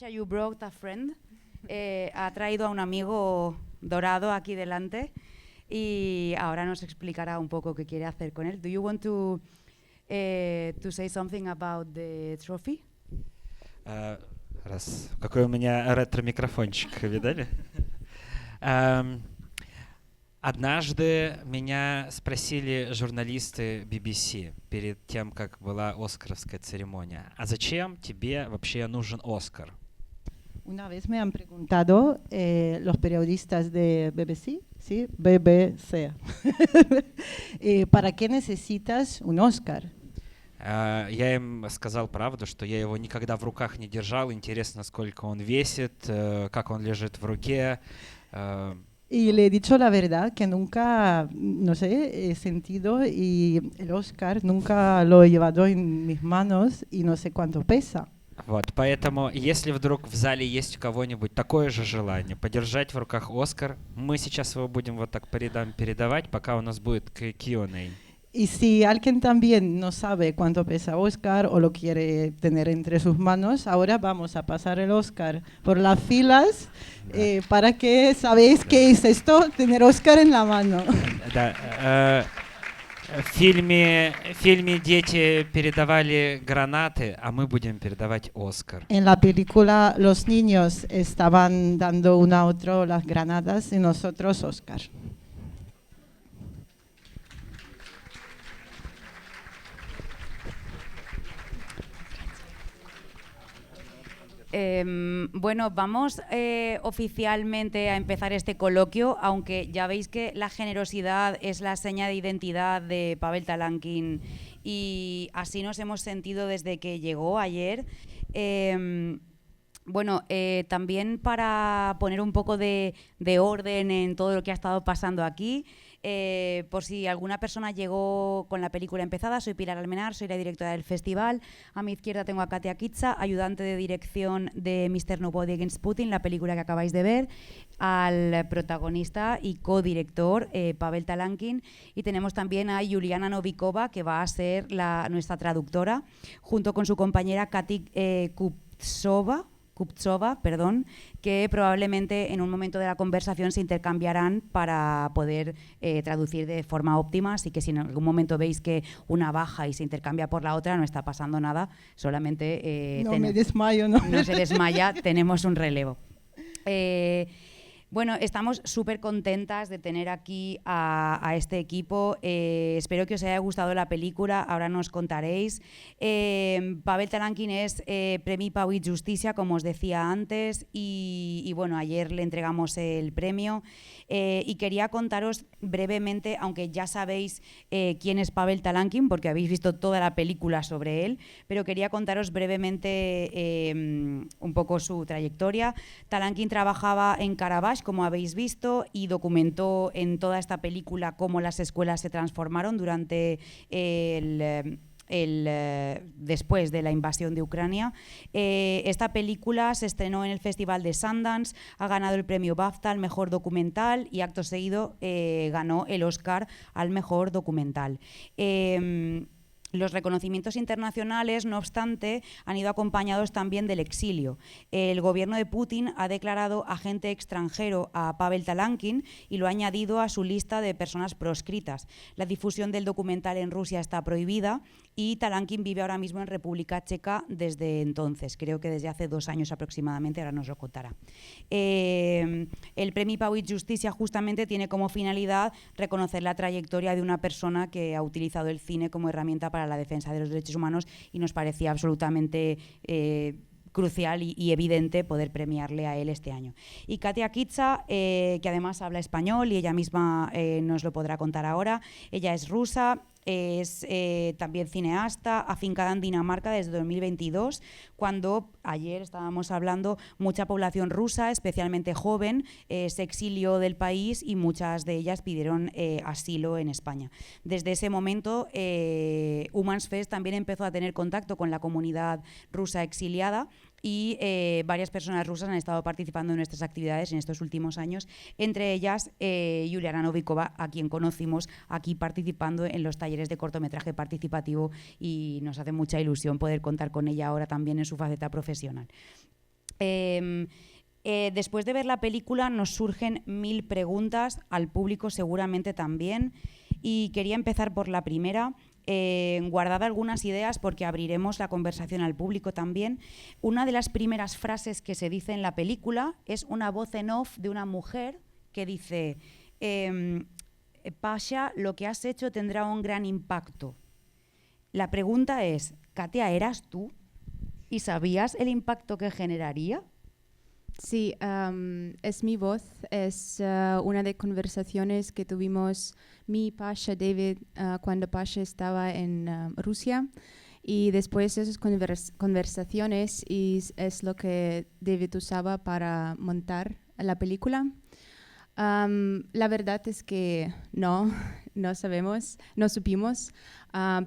Natasha, you brought a friend. Ha traído a un amigo dorado aquí delante y ahora nos explicará un poco qué quiere hacer con él. Do you want to say something about the trophy? Раз. Какой у меня ретро-микрофончик, видали? Однажды меня спросили журналисты BBC перед тем, как была оскаровская церемония, а зачем тебе вообще нужен Оскар? Una vez me han preguntado los periodistas de BBC, ¿sí? BBC, ¿para qué necesitas un Oscar? Я им сказал правду, что я его никогда в руках не держал. Интересно, сколько он весит, как он лежит в руке. Y le he dicho la verdad, que nunca, no sé, he sentido y el Oscar nunca lo he llevado en mis manos y no sé cuánto pesa. Вот, поэтому, если вдруг в зале есть у кого-нибудь такое же желание подержать в руках Оскар, мы сейчас его будем вот так по рядам передавать, пока у нас будет Q&A. Y si alguien también no sabe cuánto pesa Oscar o lo quiere tener entre sus manos, ahora vamos a pasar el Oscar por las filas para que sabéis qué es esto, tener Oscar en la mano. Да, в фильме дети передавали гранаты, а мы будем передавать Оскар. En la película los niños estaban dando uno a otro las granadas y nosotros Oscar. Bueno, vamos oficialmente a empezar este coloquio, aunque ya veis que la generosidad es la seña de identidad de Pavel Talankin y así nos hemos sentido desde que llegó ayer. Bueno, también para poner un poco de orden en todo lo que ha estado pasando aquí, por si alguna persona llegó con la película empezada, soy Pilar Almenar, soy la directora del festival. A mi izquierda tengo a Katia Kitsa, ayudante de dirección de Mr. Nobody Against Putin, la película que acabáis de ver, al protagonista y codirector Pavel Talankin, y tenemos también a Juliana Novikova, que va a ser nuestra traductora, junto con su compañera Kati Kuptsova, que probablemente en un momento de la conversación se intercambiarán para poder traducir de forma óptima, así que si en algún momento veis que una baja y se intercambia por la otra, no está pasando nada, solamente me desmayo, ¿no? No se desmaya, tenemos un relevo. Bueno, estamos súper contentas de tener aquí a este equipo. Espero que os haya gustado la película, ahora nos contaréis. Pavel Talankin es Premi Pau i Justícia, como os decía antes, y bueno, ayer le entregamos el premio. Y quería contaros brevemente, aunque ya sabéis quién es Pavel Talankin, porque habéis visto toda la película sobre él, pero quería contaros brevemente un poco su trayectoria. Talankin trabajaba en Karabakh, como habéis visto, y documentó en toda esta película cómo las escuelas se transformaron durante después de la invasión de Ucrania. Esta película se estrenó en el Festival de Sundance, ha ganado el premio BAFTA al mejor documental y acto seguido ganó el Oscar al mejor documental. Los reconocimientos internacionales, no obstante, han ido acompañados también del exilio. El gobierno de Putin ha declarado agente extranjero a Pavel Talankin y lo ha añadido a su lista de personas proscritas. La difusión del documental en Rusia está prohibida y Talankin vive ahora mismo en República Checa desde entonces, creo que desde hace 2 años aproximadamente, ahora nos lo contará. El Premi Pau i Justícia justamente tiene como finalidad reconocer la trayectoria de una persona que ha utilizado el cine como herramienta para la defensa de los derechos humanos y nos parecía absolutamente crucial y evidente poder premiarle a él este año. Y Katia Kitsa, que además habla español y ella misma nos lo podrá contar ahora, ella es rusa, es también cineasta, afincada en Dinamarca desde 2022, cuando ayer estábamos hablando, mucha población rusa, especialmente joven, se exilió del país y muchas de ellas pidieron asilo en España. Desde ese momento, Humans Fest también empezó a tener contacto con la comunidad rusa exiliada y varias personas rusas han estado participando en nuestras actividades en estos últimos años, entre ellas Juliana Novikova, a quien conocimos aquí participando en los talleres de cortometraje participativo, y nos hace mucha ilusión poder contar con ella ahora también en su faceta profesional. Después de ver la película nos surgen 1000 preguntas, al público seguramente también, y quería empezar por la primera. Guardad algunas ideas porque abriremos la conversación al público también. Una de las primeras frases que se dice en la película es una voz en off de una mujer que dice: Pasha, lo que has hecho tendrá un gran impacto. La pregunta es, Katia, ¿eras tú? ¿Y sabías el impacto que generaría? Sí, es mi voz, es una de conversaciones que tuvimos mi Pasha David cuando Pasha estaba en Rusia, y después de esas conversaciones es lo que David usaba para montar la película. La verdad es que no sabemos, no supimos,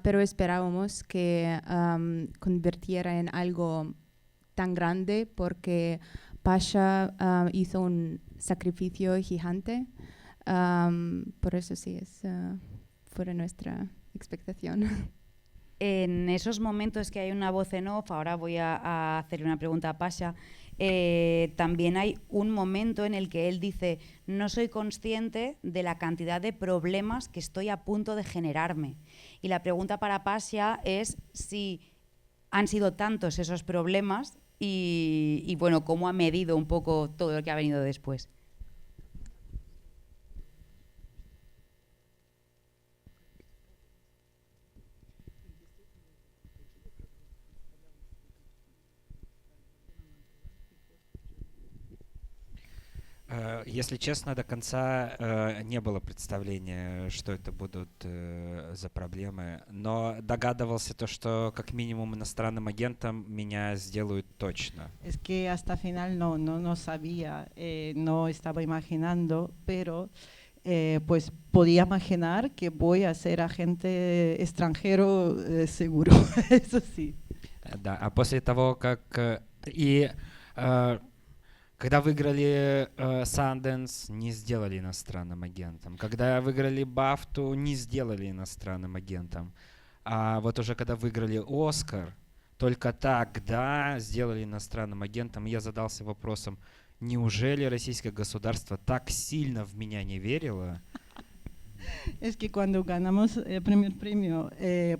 pero esperábamos que convirtiera en algo tan grande porque Pasha hizo un sacrificio gigante. Por eso sí, es fuera nuestra expectación. En esos momentos que hay una voz en off, ahora voy a hacerle una pregunta a Pasha, también hay un momento en el que él dice: no soy consciente de la cantidad de problemas que estoy a punto de generarme. Y la pregunta para Pasha es si han sido tantos esos problemas y bueno, cómo ha medido un poco todo lo que ha venido después. Если честно, до конца не было представления, что это будут за проблемы, но догадывался то, что как минимум иностранным агентом меня сделают точно. Es que hasta final no sabía, no estaba imaginando, pero pues podía imaginar que voy a ser agente extranjero seguro, eso sí. Да, а после того, как когда выиграли Sundance, не сделали иностранным агентом. Когда выиграли Бафту, не сделали иностранным агентом. А вот уже когда выиграли Оскар, только тогда сделали иностранным агентом. Я задался вопросом, неужели российское государство так сильно в меня не верило? Es que cuando ganamos el primer premio,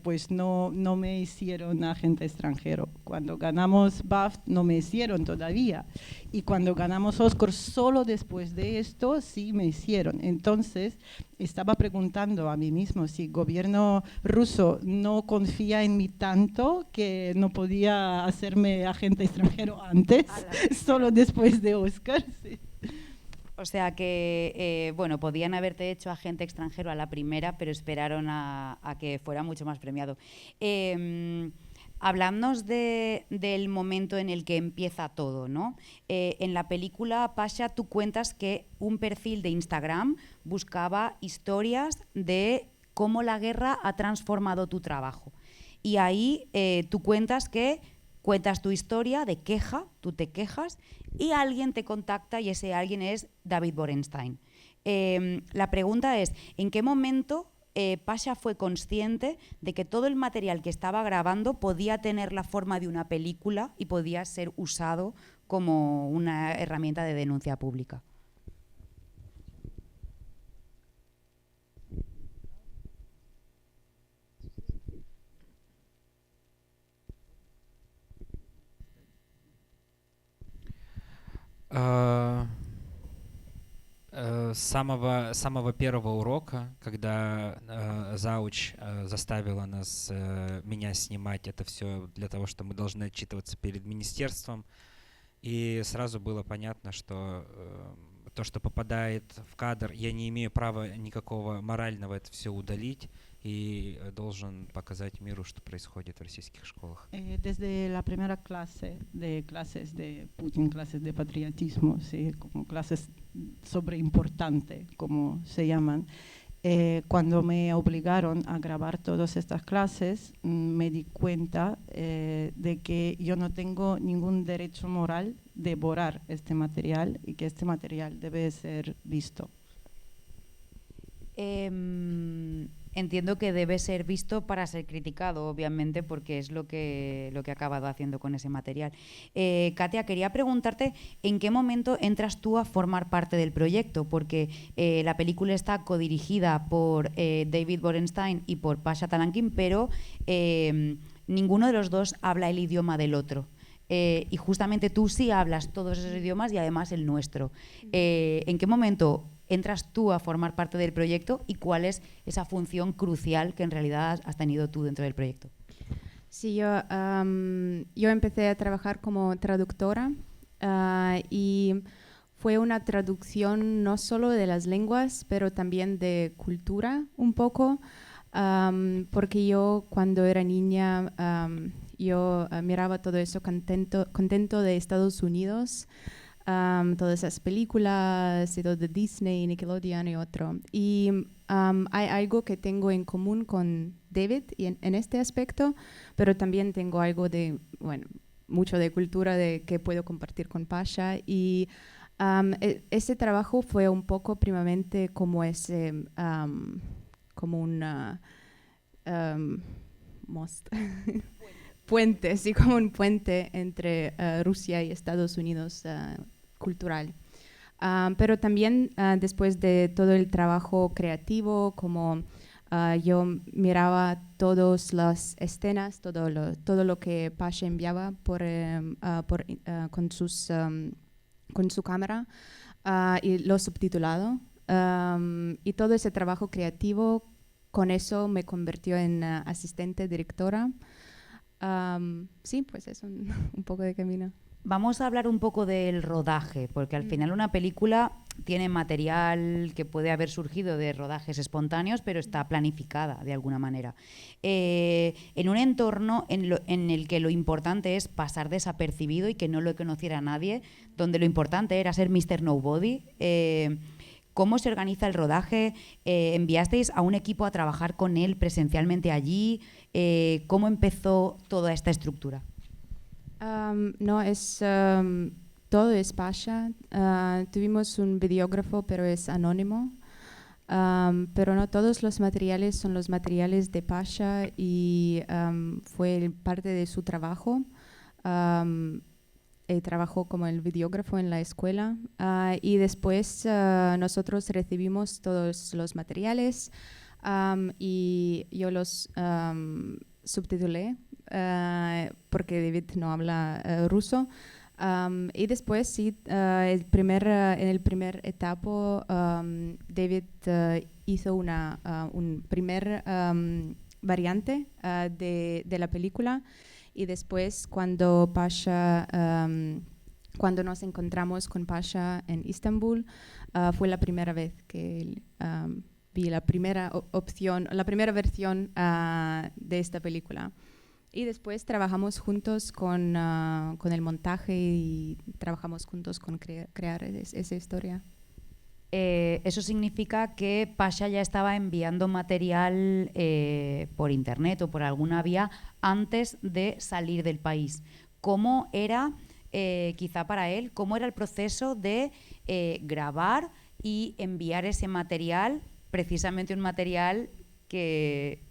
pues no me hicieron agente extranjero. Cuando ganamos BAFTA no me hicieron todavía. Y cuando ganamos Oscar, solo después de esto sí me hicieron. Entonces estaba preguntando a mí mismo si el gobierno ruso no confía en mí tanto que no podía hacerme agente extranjero antes, solo después de Oscar. Sí. O sea que, bueno, podían haberte hecho agente extranjero a la primera, pero esperaron a que fuera mucho más premiado. Hablamos del momento en el que empieza todo, ¿no? En la película, Pasha, tú cuentas que un perfil de Instagram buscaba historias de cómo la guerra ha transformado tu trabajo. Y ahí tú cuentas tu historia de queja, tú te quejas, y alguien te contacta y ese alguien es David Borenstein. La pregunta es, ¿en qué momento Pasha fue consciente de que todo el material que estaba grabando podía tener la forma de una película y podía ser usado como una herramienta de denuncia pública? С самого первого урока, когда зауч заставила меня снимать это все для того, что мы должны отчитываться перед министерством, и сразу было понятно, что то, что попадает в кадр, я не имею права никакого морального это все удалить, и должен показать миру, что происходит в российских школах. Desde la primera clases de Putin, clases de patriotismo, ¿sí? Como clases sobre importante, como se llaman, cuando me obligaron a grabar todas estas clases, me di cuenta de que yo no tengo ningún derecho moral de borrar este material y que este material debe ser visto. entiendo que debe ser visto para ser criticado, obviamente, porque es lo que ha acabado haciendo con ese material. Katia, quería preguntarte en qué momento entras tú a formar parte del proyecto, porque la película está codirigida por David Borenstein y por Pasha Talankin, pero ninguno de los dos habla el idioma del otro. Y justamente tú sí hablas todos esos idiomas y además el nuestro. ¿En qué momento entras tú a formar parte del proyecto y cuál es esa función crucial que en realidad has tenido tú dentro del proyecto? Sí, yo empecé a trabajar como traductora y fue una traducción no solo de las lenguas, pero también de cultura un poco, porque yo cuando era niña yo miraba todo eso contento de Estados Unidos, todas esas películas y todo de Disney, Nickelodeon y otro. Y hay algo que tengo en común con David y en este aspecto, pero también tengo algo de, bueno, mucho de cultura que puedo compartir con Pasha. Y ese trabajo fue un poco primamente como como una puente, sí, como un puente entre Rusia y Estados Unidos cultural. Pero también después de todo el trabajo creativo, como yo miraba todas las escenas, todo lo que Pasha enviaba con su cámara y lo subtitulado. Y todo ese trabajo creativo, con eso me convirtió en asistente directora. Sí, pues es un poco de camino. Vamos a hablar un poco del rodaje, porque al final una película tiene material que puede haber surgido de rodajes espontáneos, pero está planificada de alguna manera. En un entorno en el que lo importante es pasar desapercibido y que no lo conociera nadie, donde lo importante era ser Mr. Nobody. ¿Cómo se organiza el rodaje? ¿Enviasteis a un equipo a trabajar con él presencialmente allí? ¿Cómo empezó toda esta estructura? No, todo es Pasha. Tuvimos un videógrafo, pero es anónimo. Pero no todos los materiales son los materiales de Pasha y fue parte de su trabajo. Trabajó como el videógrafo en la escuela y después nosotros recibimos todos los materiales y yo los subtitulé porque David no habla ruso. Y después, sí, en el primer etapa, David hizo un primer variante de la película. Y después, cuando nos encontramos con Pasha en Estambul, fue la primera vez que vi la primera la primera versión de esta película. Y después trabajamos juntos con el montaje y trabajamos juntos con crear esa historia. Eso significa que Pasha ya estaba enviando material por internet o por alguna vía antes de salir del país. ¿Cómo era, quizá para él, cómo era el proceso de grabar y enviar ese material, precisamente un material que...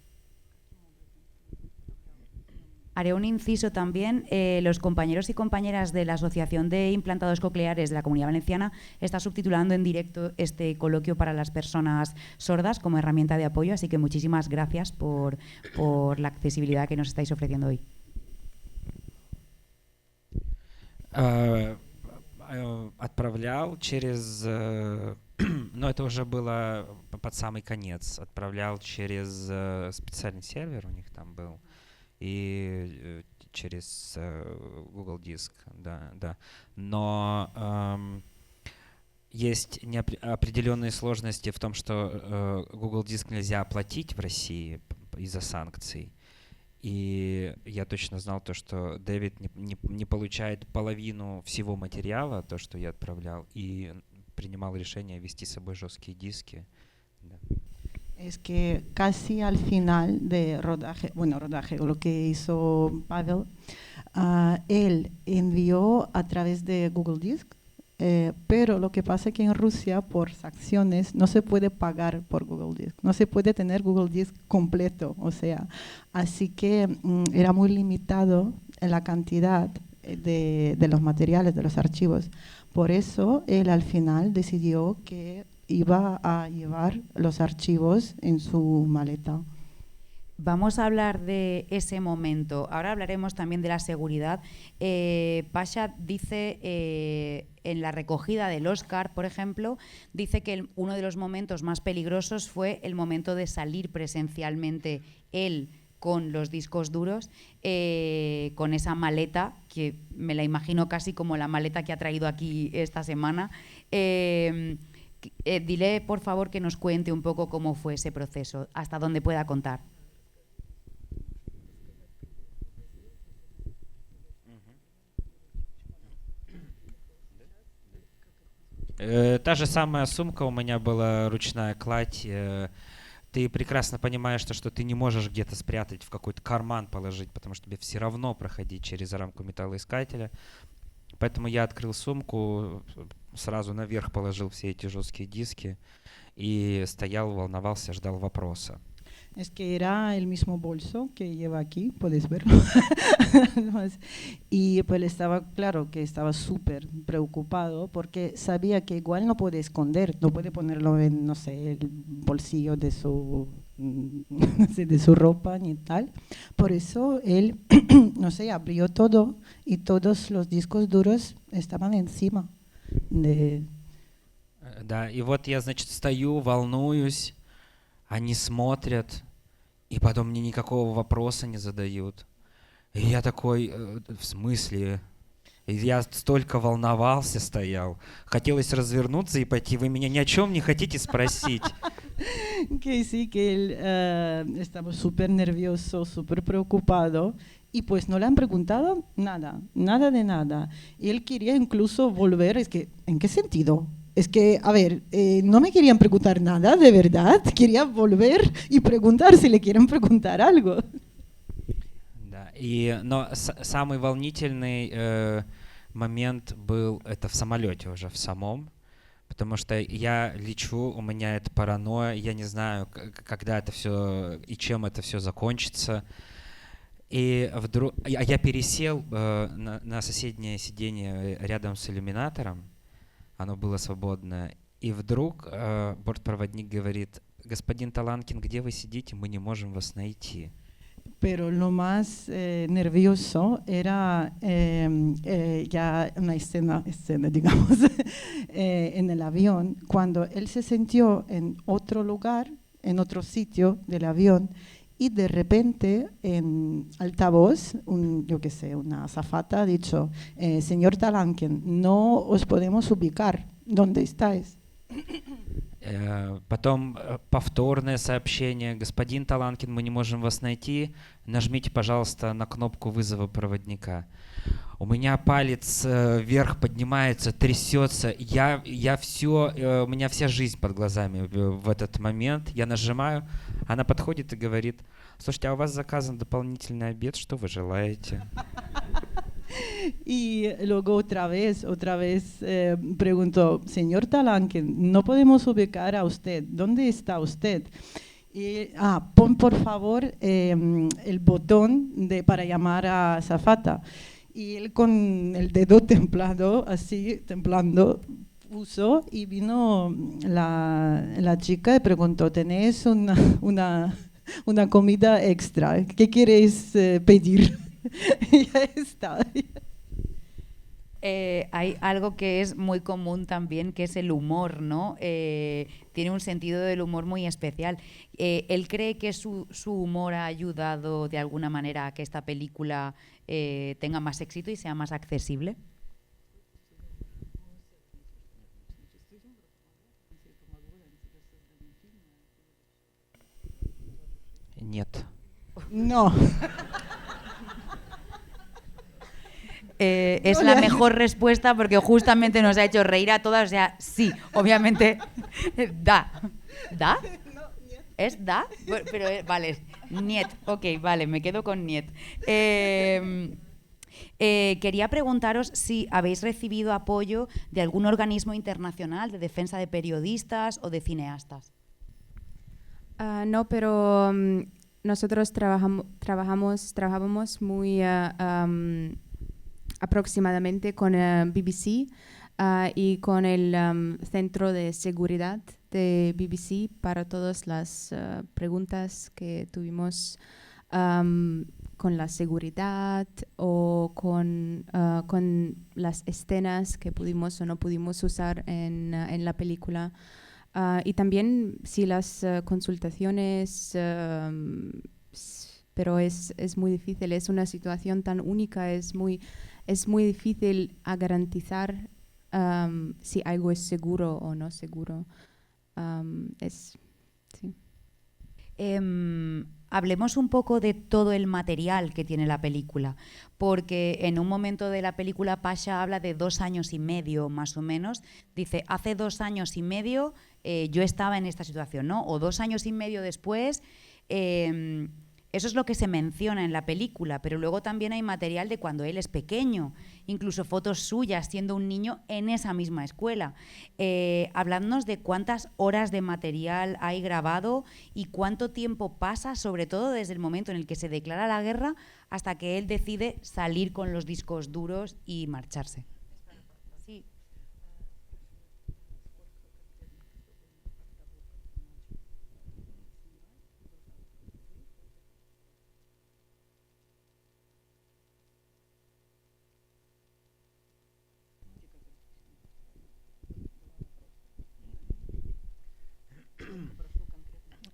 Haré un inciso también. Los compañeros y compañeras de la Asociación de Implantados Cocleares de la Comunidad Valenciana está subtitulando en directo este coloquio para las personas sordas como herramienta de apoyo, así que muchísimas gracias por la accesibilidad que nos estáis ofreciendo hoy. Отправлял через... но это уже было под самый конец. Отправлял через специальный сервер у них там был. И через Google Диск, да. Но есть определенные сложности в том, что Google Диск нельзя оплатить в России из-за санкций. И я точно знал то, что Дэвид не получает половину всего материала, то, что я отправлял, и принимал решение вести с собой жесткие диски. Да. Es que casi al final de rodaje, lo que hizo Pavel, él envió a través de Google Disc Pero lo que pasa es que en Rusia, por sanciones, no se puede pagar por Google Disc, no se puede tener Google Disc completo, o sea, así que era muy limitado en la cantidad de los materiales, de los archivos. Por eso él al final decidió que iba a llevar los archivos en su maleta. Vamos a hablar de ese momento. Ahora hablaremos también de la seguridad. Pasha dice en la recogida del Oscar, por ejemplo, dice que uno de los momentos más peligrosos fue el momento de salir presencialmente él con los discos duros, con esa maleta, que me la imagino casi como la maleta que ha traído aquí esta semana. Dile, por favor, que nos cuente un poco cómo fue ese proceso, hasta dónde pueda contar. Та же самая сумка у меня была, ручная кладь. Ты прекрасно понимаешь, что ты не можешь где-то спрятать, в какой-то карман положить, потому что тебе все равно проходить через рамку металлоискателя. Поэтому я открыл sumку, сразу наверх положил все эти жесткие диски y стоял, волновался, ждал вопроса. Es que era el mismo bolso que lleva aquí, puedes verlo. Y pues estaba claro que estaba súper preocupado porque sabía que igual no puede esconder, no puede ponerlo en, no sé, el bolsillo de su, no sé, de su ropa ni tal. Por eso él, no sé, abrió todo y todos los discos duros estaban encima de... Да, и вот я, значит, стою, волнуюсь, они смотрят, и потом мне никакого вопроса не задают. И я такой, в смысле? И я столько волновался, стоял. Хотелось развернуться и пойти. Вы меня ни о чем не хотите спросить? Que sí, que él estaba súper nervioso, súper preocupado. Y pues no le han preguntado nada, nada de nada. Y él quería incluso volver, es que, ¿en qué sentido? Es que, a ver, no me querían preguntar nada, de verdad. Quería volver y preguntar si le quieren preguntar algo. Да, но самый волнительный момент был это в самолете уже, в самом. Потому что я лечу, у меня это паранойя, я не знаю, когда это все и чем это все закончится. И вдруг я пересел на соседнее сиденье рядом с иллюминатором, оно было свободное, и вдруг бортпроводник говорит: господин Таланкин, где вы сидите, мы не можем вас найти. Pero lo más nervioso era ya una escena digamos, en el avión, cuando él se sintió en otro lugar, en otro sitio del avión, y de repente en altavoz, yo qué sé, una azafata ha dicho: señor Talankin, no os podemos ubicar, ¿dónde estáis? Потом повторное сообщение: господин Таланкин, мы не можем вас найти, нажмите, пожалуйста, на кнопку вызова проводника. У меня палец вверх поднимается, трясется, у меня вся жизнь под глазами в этот момент. Я нажимаю, она подходит и говорит: слушайте, а у вас заказан дополнительный обед, что вы желаете? Y luego otra vez preguntó: señor Talankin, no podemos ubicar a usted, ¿dónde está usted? Y, pon por favor el botón para llamar a azafata. Y él con el dedo temblando, puso, y vino la chica y preguntó: ¿tenéis una comida extra? ¿Qué queréis pedir? Ya está. Hay algo que es muy común también, que es el humor, ¿no? Tiene un sentido del humor muy especial. ¿Él cree que su humor ha ayudado de alguna manera a que esta película tenga más éxito y sea más accesible? Нет. No. Es la mejor respuesta porque justamente nos ha hecho reír a todas. O sea, sí, obviamente, da. ¿Da? ¿Es da? Pero vale, niet. Ok, vale, me quedo con niet. Quería preguntaros si habéis recibido apoyo de algún organismo internacional de defensa de periodistas o de cineastas. No, pero nosotros trabajábamos muy aproximadamente con BBC y con el Centro de Seguridad de BBC para todas las preguntas que tuvimos con la seguridad o con las escenas que pudimos o no pudimos usar en la película. Y también si las consultaciones, pero es muy difícil, es una situación tan única, es muy difícil a garantizar si algo es seguro o no seguro. Sí. Hablemos un poco de todo el material que tiene la película, porque en un momento de la película Pasha habla de 2 años y medio más o menos, dice hace 2 años y medio yo estaba en esta situación, ¿no? O 2 años y medio después, eso es lo que se menciona en la película, pero luego también hay material de cuando él es pequeño, incluso fotos suyas siendo un niño en esa misma escuela. Habladnos de cuántas horas de material hay grabado y cuánto tiempo pasa, sobre todo desde el momento en el que se declara la guerra hasta que él decide salir con los discos duros y marcharse. Sí.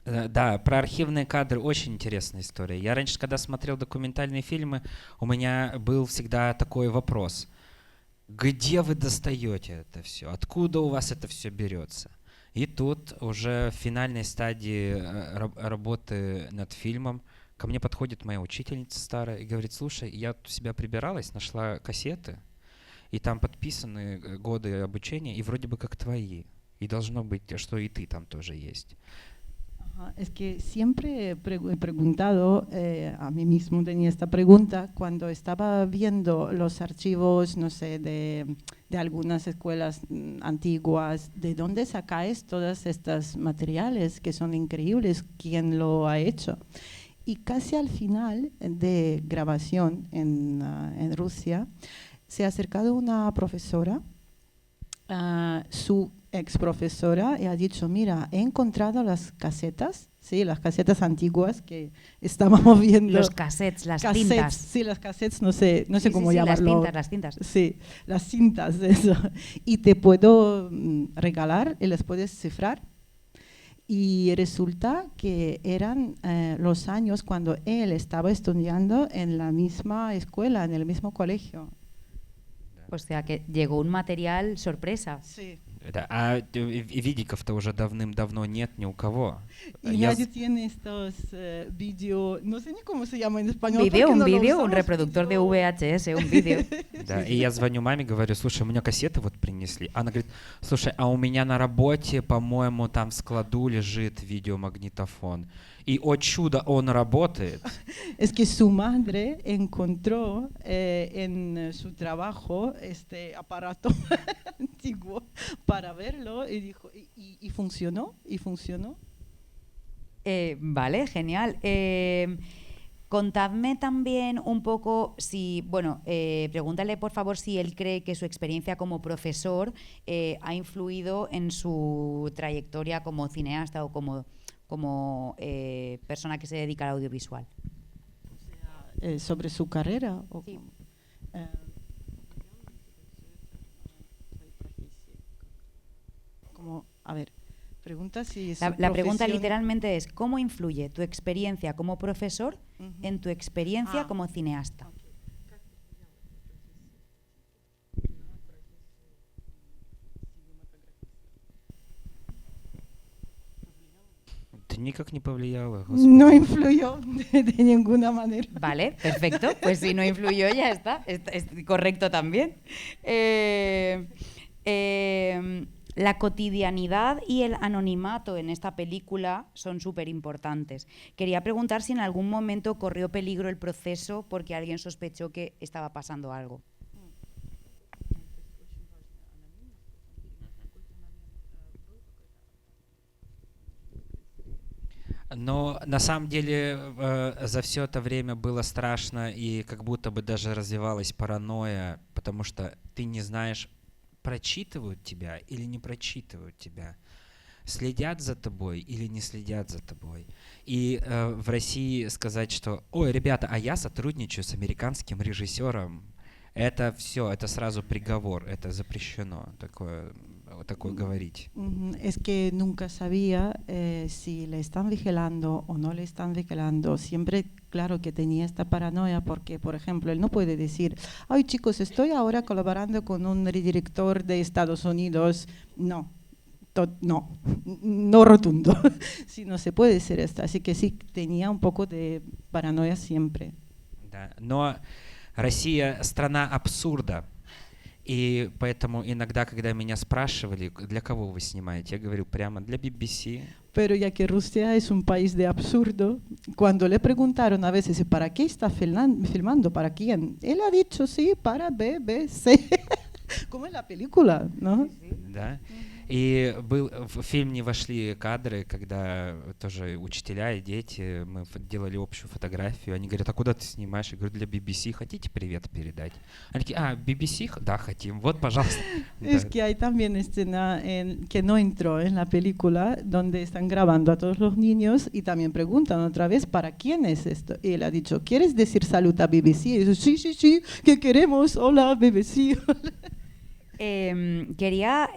Да, про архивные кадры очень интересная история. Я раньше, когда смотрел документальные фильмы, у меня был всегда такой вопрос. Где вы достаете это все? Откуда у вас это все берется? И тут уже в финальной стадии работы над фильмом ко мне подходит моя учительница старая и говорит: слушай, я тут у себя прибиралась, нашла кассеты, и там подписаны годы обучения, и вроде бы как твои. И должно быть, что и ты там тоже есть. Es que siempre he preguntado, a mí mismo tenía esta pregunta, cuando estaba viendo los archivos, no sé, de algunas escuelas antiguas, ¿de dónde sacáis todos estos materiales que son increíbles? ¿Quién lo ha hecho? Y casi al final de grabación en Rusia, se ha acercado una profesora, su ex profesora, y ha dicho: mira, he encontrado las casetas, sí, las casetas antiguas que estábamos viendo. Los cassettes, las cintas. Sí, las cassettes, no sé sí, cómo sí, llamarlo. Las cintas. Sí, las cintas, eso. Y te puedo regalar y las puedes cifrar. Y resulta que eran los años cuando él estaba estudiando en la misma escuela, en el mismo colegio. O sea, que llegó un material sorpresa. Sí. Да, а видиков-то уже давным-давно нет ни у кого. Y nadie tiene estos vídeos, no sé ni cómo se llama en español. Un reproductor de VHS, un vídeo. Да, и я звоню маме, говорю: слушай, у меня кассеты вот принесли. Она говорит: слушай, а у меня на работе, по-моему, там в складу лежит видеомагнитофон. И, о чудо, он работает. Es que su madre encontró en su trabajo este aparato antiguo para verlo y dijo, y funcionó, y funcionó. Vale, genial. Contadme también un poco si, bueno, pregúntale por favor si él cree que su experiencia como profesor ha influido en su trayectoria como cineasta o como persona que se dedica al audiovisual. O sea, sobre su carrera. Sí. A ver, pregunta si la pregunta literalmente es: ¿cómo influye tu experiencia como profesor en tu experiencia como cineasta? Никак не повлияло. Господи. No influyó de ninguna manera. Vale, perfecto. Pues si no influyó ya está. Es correcto también. La cotidianidad y el anonimato en esta película son súper importantes. Quería preguntar si en algún momento corrió peligro el proceso porque alguien sospechó que estaba pasando algo. Но на самом деле за все это время было страшно, и как будто бы даже развивалась паранойя, потому что ты не знаешь, прочитывают тебя или не прочитывают тебя, следят за тобой или не следят за тобой. И в России сказать, что «Ой, ребята, а я сотрудничаю с американским режиссером», это все, это сразу приговор, это запрещено такое говорить. Es que nunca sabía si le están vigilando o no le están vigilando. Siempre, claro, que tenía esta paranoia porque, por ejemplo, él no puede decir, ay chicos, estoy ahora colaborando con un director de Estados Unidos. No, no rotundo. Sí, no se puede ser esto. Así que sí, tenía un poco de paranoia siempre. Да. Но Россия страна абсурда. И поэтому иногда, когда меня спрашивали, для кого вы снимаете, я говорю прямо для BBC. Pero ya que Rusia es un país de absurdo, cuando le preguntaron a veces ¿para qué está filmando? ¿Para quién? Él ha dicho sí, para BBC. Como en la película, ¿no? Да. И в фильм не вошли кадры, когда тоже учителя и дети, мы делали общую фотографию, они говорят, а куда ты снимаешь? Я говорю, для BBC, хотите привет передать? Они такие, BBC? Да, хотим, вот, пожалуйста. Es que hay también escena que no entró en la película, donde están grabando a todos los niños y también preguntan otra vez, ¿para quién es esto? Y él ha dicho, ¿quieres decir salud a BBC? Y dice, sí, que queremos, hola BBC. Quería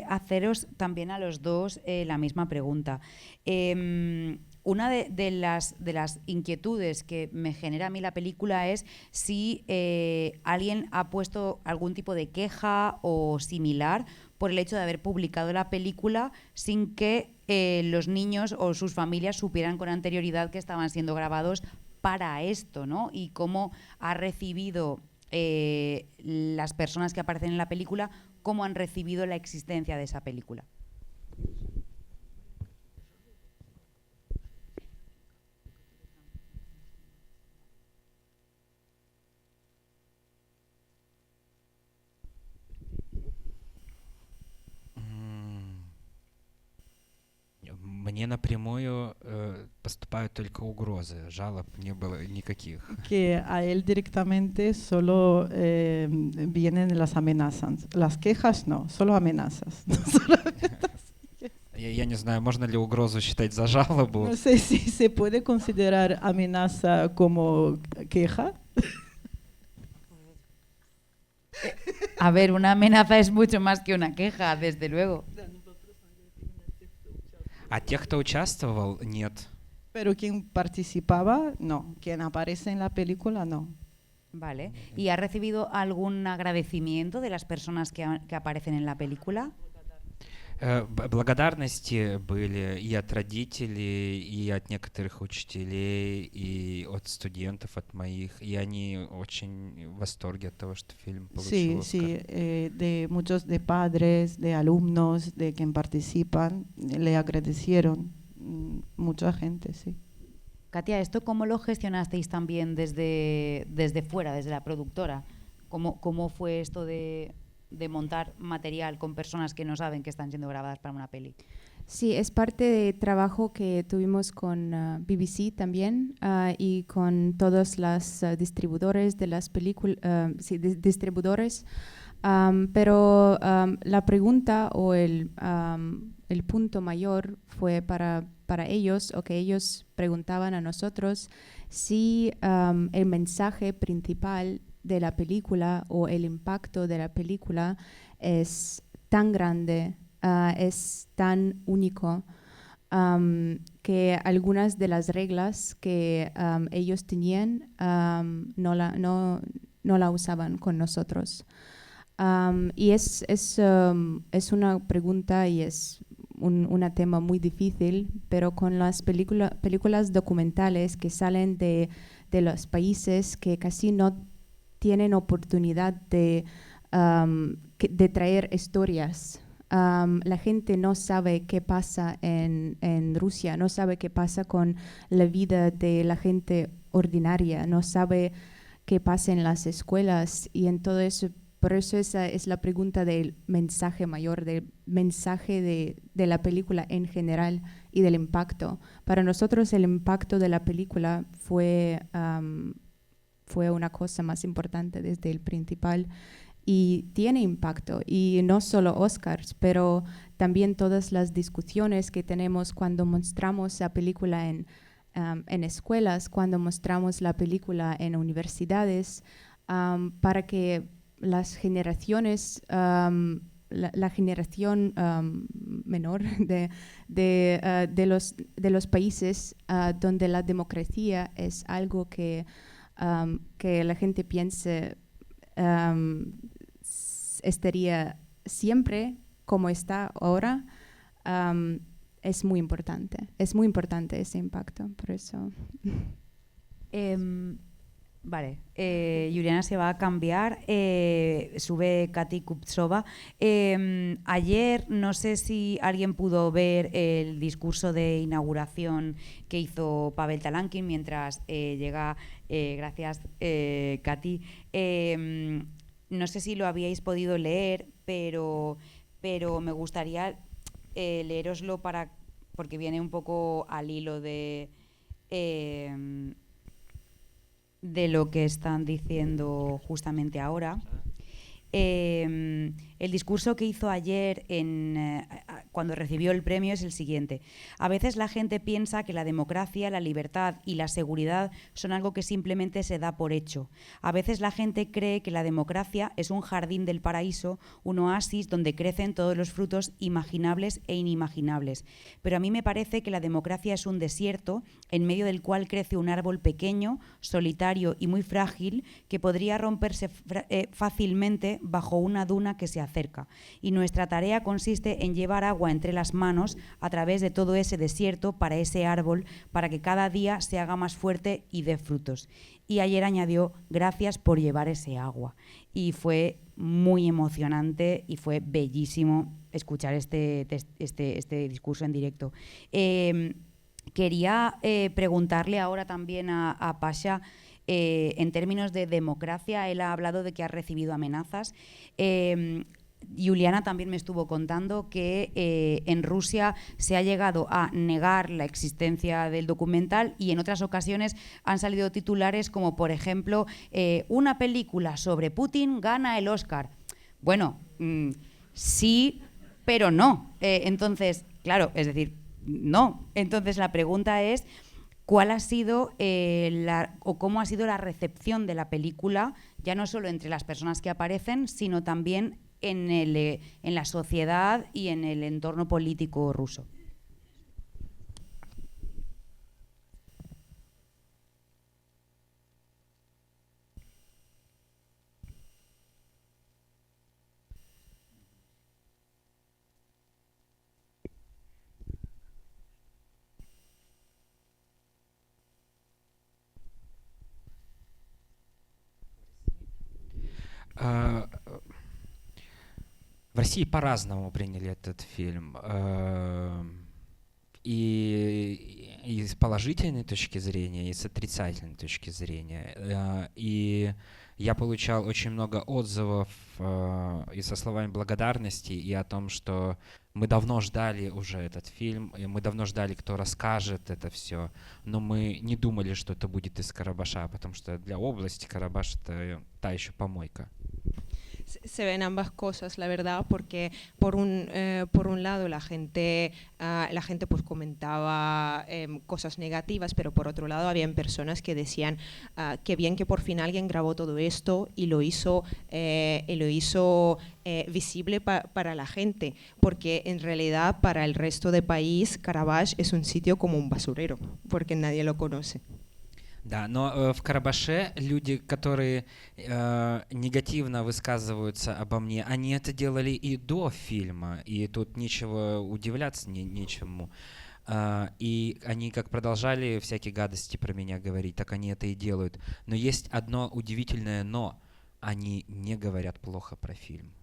haceros también a los dos la misma pregunta. Una de las inquietudes que me genera a mí la película es si alguien ha puesto algún tipo de queja o similar por el hecho de haber publicado la película sin que los niños o sus familias supieran con anterioridad que estaban siendo grabados para esto, ¿no? Y cómo ha recibido las personas que aparecen en la película, cómo han recibido la existencia de esa película. Мне напрямую поступают только угрозы, жалоб не было никаких. Que a él directamente solo vienen las amenazas. Las quejas no, solo amenazas. Я не знаю, можно ли угрозу считать за жалобу. No sé si se puede considerar amenaza como queja. A ver, una amenaza es mucho más que una queja, desde luego. А тех, кто участвовал, нет. Pero quien participaba, no. Quien aparece en la película, no. Vale. ¿Y ha recibido algún agradecimiento de las personas que aparecen en la película? Благодарности были и от родителей, и от некоторых учителей, и от студентов, от моих. И они очень в восторге от того, что фильм получил Оскар. Sí, de muchos de padres, de alumnos, de quien participan, le agradecieron mucha gente, sí. Katia, ¿esto cómo lo gestionasteis también desde fuera, desde la productora? ¿Cómo fue esto de montar material con personas que no saben que están siendo grabadas para una peli? Sí, es parte del trabajo que tuvimos con BBC también y con todos los distribuidores de las películas, distribuidores. Pero la pregunta o el punto mayor fue para ellos, o que ellos preguntaban a nosotros si el mensaje principal de la película o el impacto de la película es tan grande, es tan único, que algunas de las reglas que ellos tenían no la usaban con nosotros. Y es una pregunta y es un tema muy difícil, pero con las películas documentales que salen de los países que casi no tienen oportunidad de traer historias la gente no sabe qué pasa en Rusia, no sabe qué pasa con la vida de la gente ordinaria, no sabe qué pasa en las escuelas y en todo eso. Por eso esa es la pregunta del mensaje mayor, del mensaje de la película en general y del impacto. Para nosotros el impacto de la película fue una cosa más importante desde el principal y tiene impacto. Y no solo Oscars, pero también todas las discusiones que tenemos cuando mostramos la película en escuelas, cuando mostramos la película en universidades, para que las generaciones, la generación menor de los países donde la democracia es algo que la gente piense estaría siempre como está ahora, es muy importante ese impacto, por eso. Vale, Juliana se va a cambiar, sube Katy Kuptsova. Ayer, no sé si alguien pudo ver el discurso de inauguración que hizo Pavel Talankin mientras llega, gracias Katy. No sé si lo habíais podido leer, pero me gustaría leeroslo porque viene un poco al hilo de lo que están diciendo justamente ahora. El discurso que hizo ayer cuando recibió el premio es el siguiente: a veces la gente piensa que la democracia, la libertad y la seguridad son algo que simplemente se da por hecho. A veces la gente cree que la democracia es un jardín del paraíso, un oasis donde crecen todos los frutos imaginables e inimaginables. Pero a mí me parece que la democracia es un desierto en medio del cual crece un árbol pequeño, solitario y muy frágil que podría romperse fácilmente bajo una duna que se acerca, y nuestra tarea consiste en llevar agua entre las manos a través de todo ese desierto para ese árbol, para que cada día se haga más fuerte y dé frutos. Y ayer añadió: gracias por llevar ese agua. Y fue muy emocionante y fue bellísimo escuchar este discurso en directo. Quería preguntarle ahora también a Pasha, en términos de democracia. Él ha hablado de que ha recibido amenazas. Juliana también me estuvo contando que en Rusia se ha llegado a negar la existencia del documental y en otras ocasiones han salido titulares como, por ejemplo, una película sobre Putin gana el Oscar. Bueno, sí, pero no. Entonces, claro, es decir, no. Entonces la pregunta es: ¿cuál ha sido cómo ha sido la recepción de la película, ya no solo entre las personas que aparecen, sino también en la sociedad y en el entorno político ruso? В России по-разному приняли этот фильм. И с положительной точки зрения, и с отрицательной точки зрения. И я получал очень много отзывов и со словами благодарности, и о том, что мы давно ждали уже этот фильм, и мы давно ждали, кто расскажет это все, но мы не думали, что это будет из Карабаша, потому что для области Карабаш — это та еще помойка. Se ven ambas cosas, la verdad, porque por un lado la gente pues comentaba cosas negativas, pero por otro lado habían personas que decían que bien que por fin alguien grabó todo esto y lo hizo visible para la gente, porque en realidad para el resto del país Карабаш es un sitio como un basurero, porque nadie lo conoce. Да, но в Карабаше люди, которые негативно высказываются обо мне, они это делали и до фильма, и тут нечего удивляться нечему. И они как продолжали всякие гадости про меня говорить, так они это и делают. Но есть одно удивительное «но». Они не говорят плохо про фильм.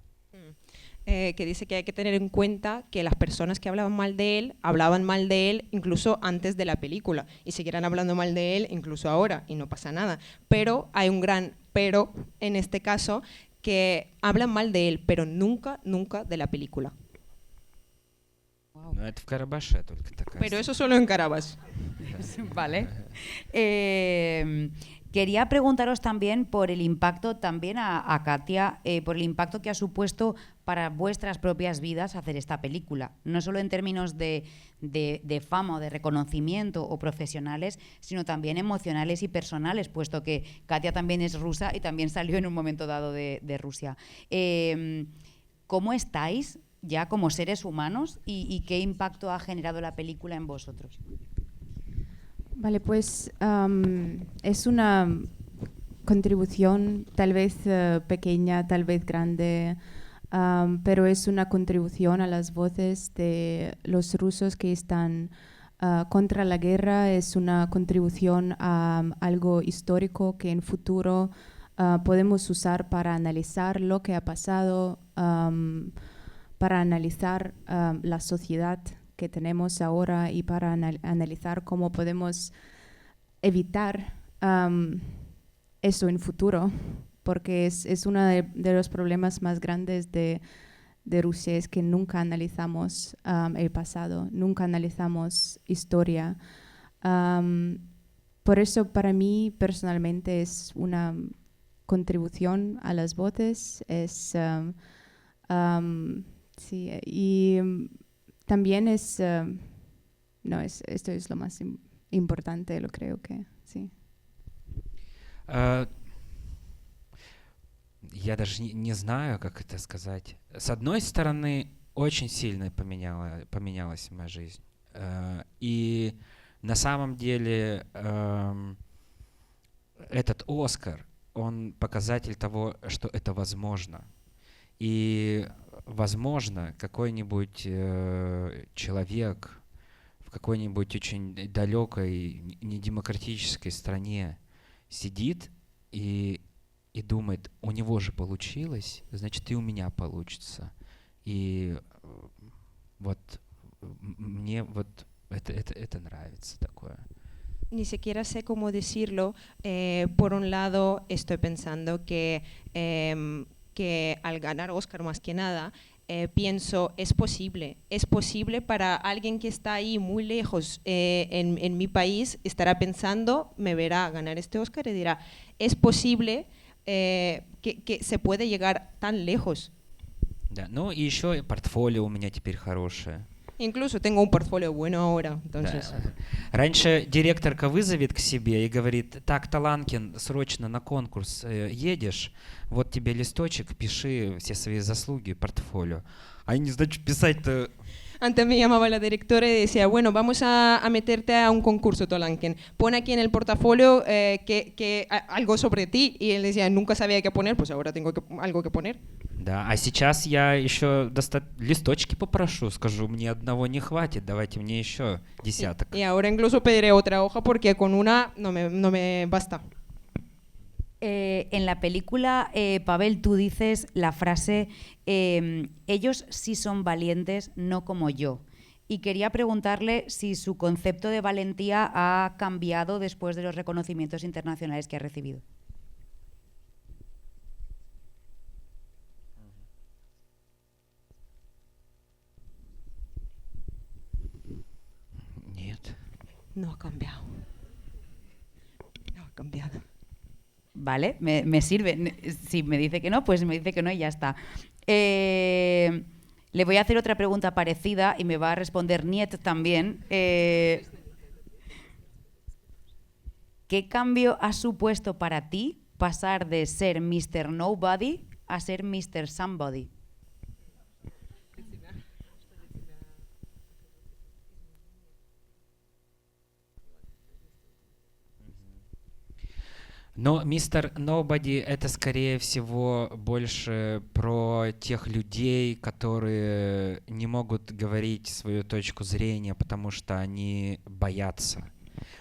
Que dice que hay que tener en cuenta que las personas que hablaban mal de él incluso antes de la película y seguirán hablando mal de él incluso ahora y no pasa nada. Pero hay un gran pero en este caso, que hablan mal de él, pero nunca, nunca de la película. Ну, это в Карабаше только такая. Pero eso solo en Carabas. Vale. Quería preguntaros también por el impacto, también a Katia, por el impacto que ha supuesto para vuestras propias vidas hacer esta película. No solo en términos de fama o de reconocimiento o profesionales, sino también emocionales y personales, puesto que Katia también es rusa y también salió en un momento dado de Rusia. ¿Cómo estáis ya como seres humanos y qué impacto ha generado la película en vosotros? Vale, pues es una contribución tal vez pequeña, tal vez grande, pero es una contribución a las voces de los rusos que están contra la guerra, es una contribución a algo histórico que en futuro podemos usar para analizar lo que ha pasado, para analizar la sociedad que tenemos ahora y para analizar cómo podemos evitar eso en futuro, porque es uno de los problemas más grandes de Rusia, es que nunca analizamos el pasado, nunca analizamos historia. Por eso para mí personalmente es una contribución a las voces, sí, y también esto es lo más importante, lo creo que sí. Я даже не знаю, как это сказать. С одной стороны, очень сильно поменялась моя жизнь. И на самом деле этот Оскар, он показатель того, что это возможно. И, возможно, какой-нибудь человек в какой-нибудь очень далекой, недемократической стране сидит и думает, у него же получилось, значит, и у меня получится. И вот мне вот это нравится такое. Ni siquiera sé cómo decirlo. Por un lado, estoy pensando que al ganar Oscar más que nada, pienso, es posible para alguien que está ahí muy lejos en mi país, estará pensando, me verá ganar este Oscar y dirá, es posible que se puede llegar tan lejos. Да, ну и еще портфолио у меня теперь хорошее. Incluso tengo un portfolio bueno ahora, entonces. Да. Раньше директорка вызовет к себе и говорит, так, Таланкин, срочно на конкурс едешь, вот тебе листочек, пиши все свои заслуги, портфолио. А я не знаю, что писать-то. Antes me llamaba la directora y decía, bueno, vamos a meterte a un concurso, Tolanken. Pon aquí en el portafolio algo sobre ti. Y él decía, nunca sabía qué poner, pues ahora tengo algo que poner. Да, а сейчас я еще листочки попрошу, скажу, мне одного не хватит, давайте мне еще десяток. Y ahora incluso pediré otra hoja porque con una no me basta. En la película, Pavel, tú dices la frase, ellos sí son valientes, no como yo. Y quería preguntarle si su concepto de valentía ha cambiado después de los reconocimientos internacionales que ha recibido. Нет. No ha cambiado. No ha cambiado. Vale, me sirve. Si me dice que no, pues me dice que no y ya está. Le voy a hacer otra pregunta parecida y me va a responder Niet también. ¿Qué cambio ha supuesto para ti pasar de ser Mr. Nobody a ser Mr. Somebody? Но Мистер Nobody — это, скорее всего, больше про тех людей, которые не могут говорить свою точку зрения, потому что они боятся.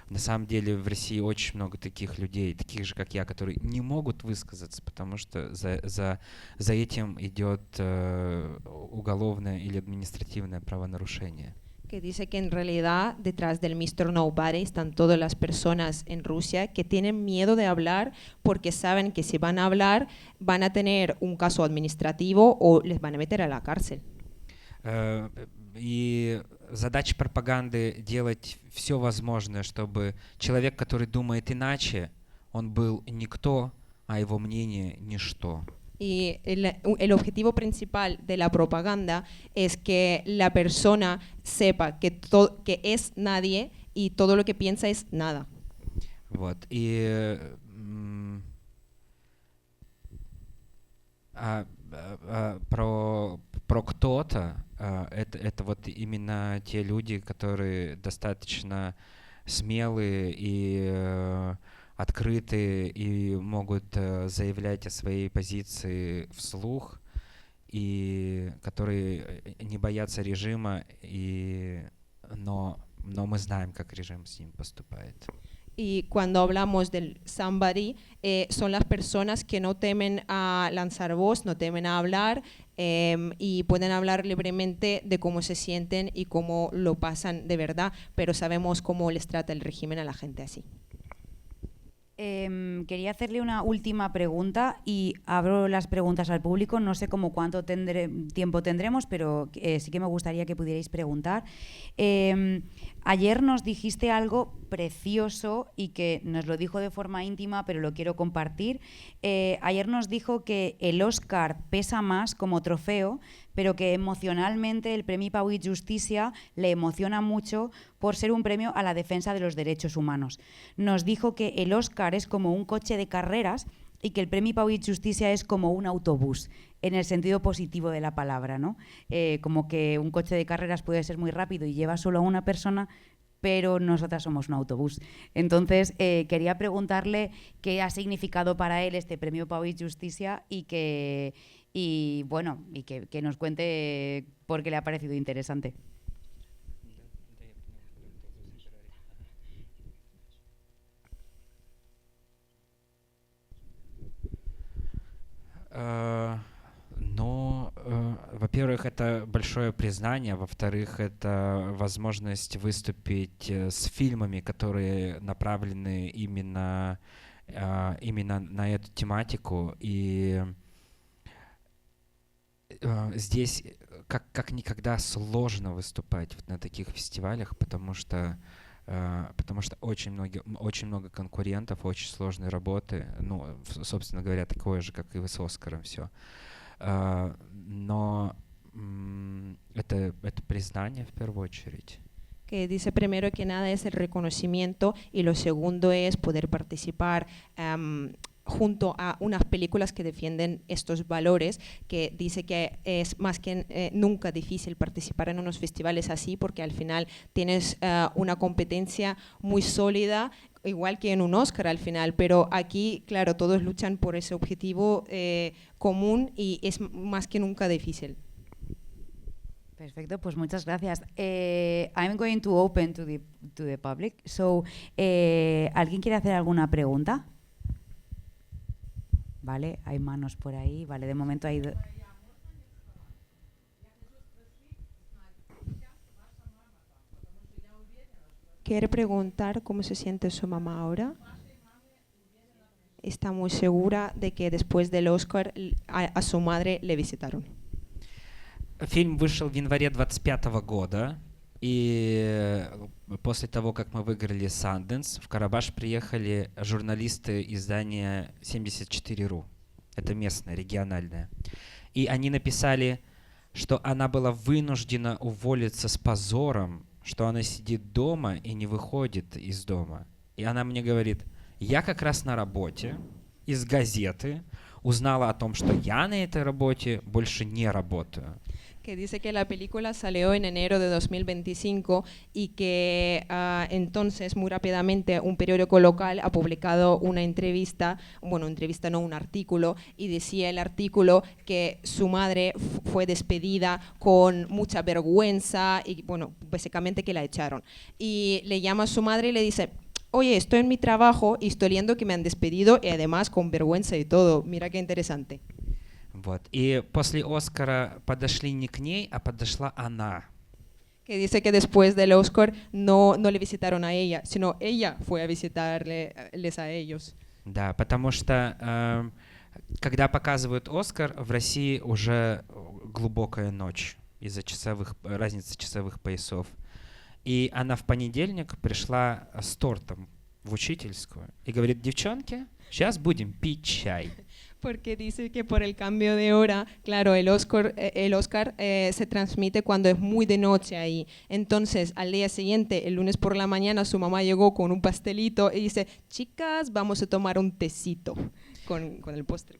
На самом деле в России очень много таких людей, таких же, как я, которые не могут высказаться, потому что за этим идет уголовное или административное правонарушение. Que dice que en realidad detrás del Mr. Nobody están todas las personas en Rusia que tienen miedo de hablar porque saben que si van a hablar van a tener un caso administrativo o les van a meter a la cárcel. И задача пропаганды делать все возможное, чтобы человек, который думает иначе, он был никто, а его мнение ничто. Y el objetivo principal de la propaganda es que la persona sepa que es nadie y todo lo que piensa es nada. Вот. И про кто-то, это вот именно те люди, которые достаточно смелые и открытые и могут заявлять о своей позиции вслух, и которые не боятся режима, но мы знаем, как режим с ним поступает. Y cuando hablamos del somebody, son las personas que no temen a lanzar voz, no temen a hablar y pueden hablar libremente de cómo se sienten y cómo lo pasan de verdad, pero sabemos cómo les trata el régimen a la gente así. Quería hacerle una última pregunta y abro las preguntas al público. No sé cómo cuánto tiempo tendremos, pero sí que me gustaría que pudierais preguntar. Ayer nos dijiste algo precioso y que nos lo dijo de forma íntima, pero lo quiero compartir. Ayer nos dijo que el Oscar pesa más como trofeo, pero que emocionalmente el Premi Pau i Justícia le emociona mucho por ser un premio a la defensa de los derechos humanos. Nos dijo que el Oscar es como un coche de carreras y que el Premi Pau i Justícia es como un autobús, en el sentido positivo de la palabra, ¿no? Como que un coche de carreras puede ser muy rápido y lleva solo a una persona, pero nosotras somos un autobús. Entonces, quería preguntarle qué ha significado para él este Premio Pau i Justícia y que nos cuente por qué le ha parecido interesante. Во-первых, это большое признание, во-вторых, это возможность выступить с фильмами, которые направлены именно на эту тематику. И здесь как никогда сложно выступать на таких фестивалях, потому что очень много конкурентов, очень сложные работы, собственно говоря, такое же, как и с Оскаром все. Но это признание в первую очередь. Que dice primero que nada es el reconocimiento y lo segundo es poder participar junto a unas películas que defienden estos valores, que dice que es más que nunca difícil participar en unos festivales así porque al final tienes una competencia muy sólida, igual que en un Oscar al final, pero aquí, claro, todos luchan por ese objetivo común y es más que nunca difícil. Perfecto, pues muchas gracias. I'm going to open to the public. So, ¿alguien quiere hacer alguna pregunta? Vale, hay manos por ahí. Vale, de momento hay... ¿Quiere preguntar cómo se siente su mamá ahora? Está muy segura de que después del Oscar a su madre le visitaron. Фильм вышел в январе 25 года, и после того, как мы выиграли Sundance, в Карабаш приехали журналисты издания 74.ru. Это местное, региональное. И они написали, что она была вынуждена уволиться с позором, что она сидит дома и не выходит из дома. И она мне говорит, я как раз на работе из газеты узнала о том, что я на этой работе больше не работаю. Que dice que la película salió en enero de 2025 y que entonces muy rápidamente un periódico local ha publicado una entrevista, un artículo, y decía el artículo que su madre fue despedida con mucha vergüenza y básicamente que la echaron. Y le llama a su madre y le dice, oye, estoy en mi trabajo y estoy leyendo que me han despedido y además con vergüenza y todo. Mira qué interesante. Вот. И после Оскара подошли не к ней, а подошла она. Que dice que después del Oscar no le visitaron a ella, sino ella fue a visitarles a ellos. Да, потому что когда показывают Оскар, в России уже глубокая ночь из-за разницы часовых поясов. И она в понедельник пришла с тортом в учительскую и говорит: девчонки, сейчас будем пить чай. Porque dice que por el cambio de hora, claro, el Oscar se transmite cuando es muy de noche ahí. Entonces, al día siguiente, el lunes por la mañana, su mamá llegó con un pastelito y dice: chicas, vamos a tomar un tecito con el postre.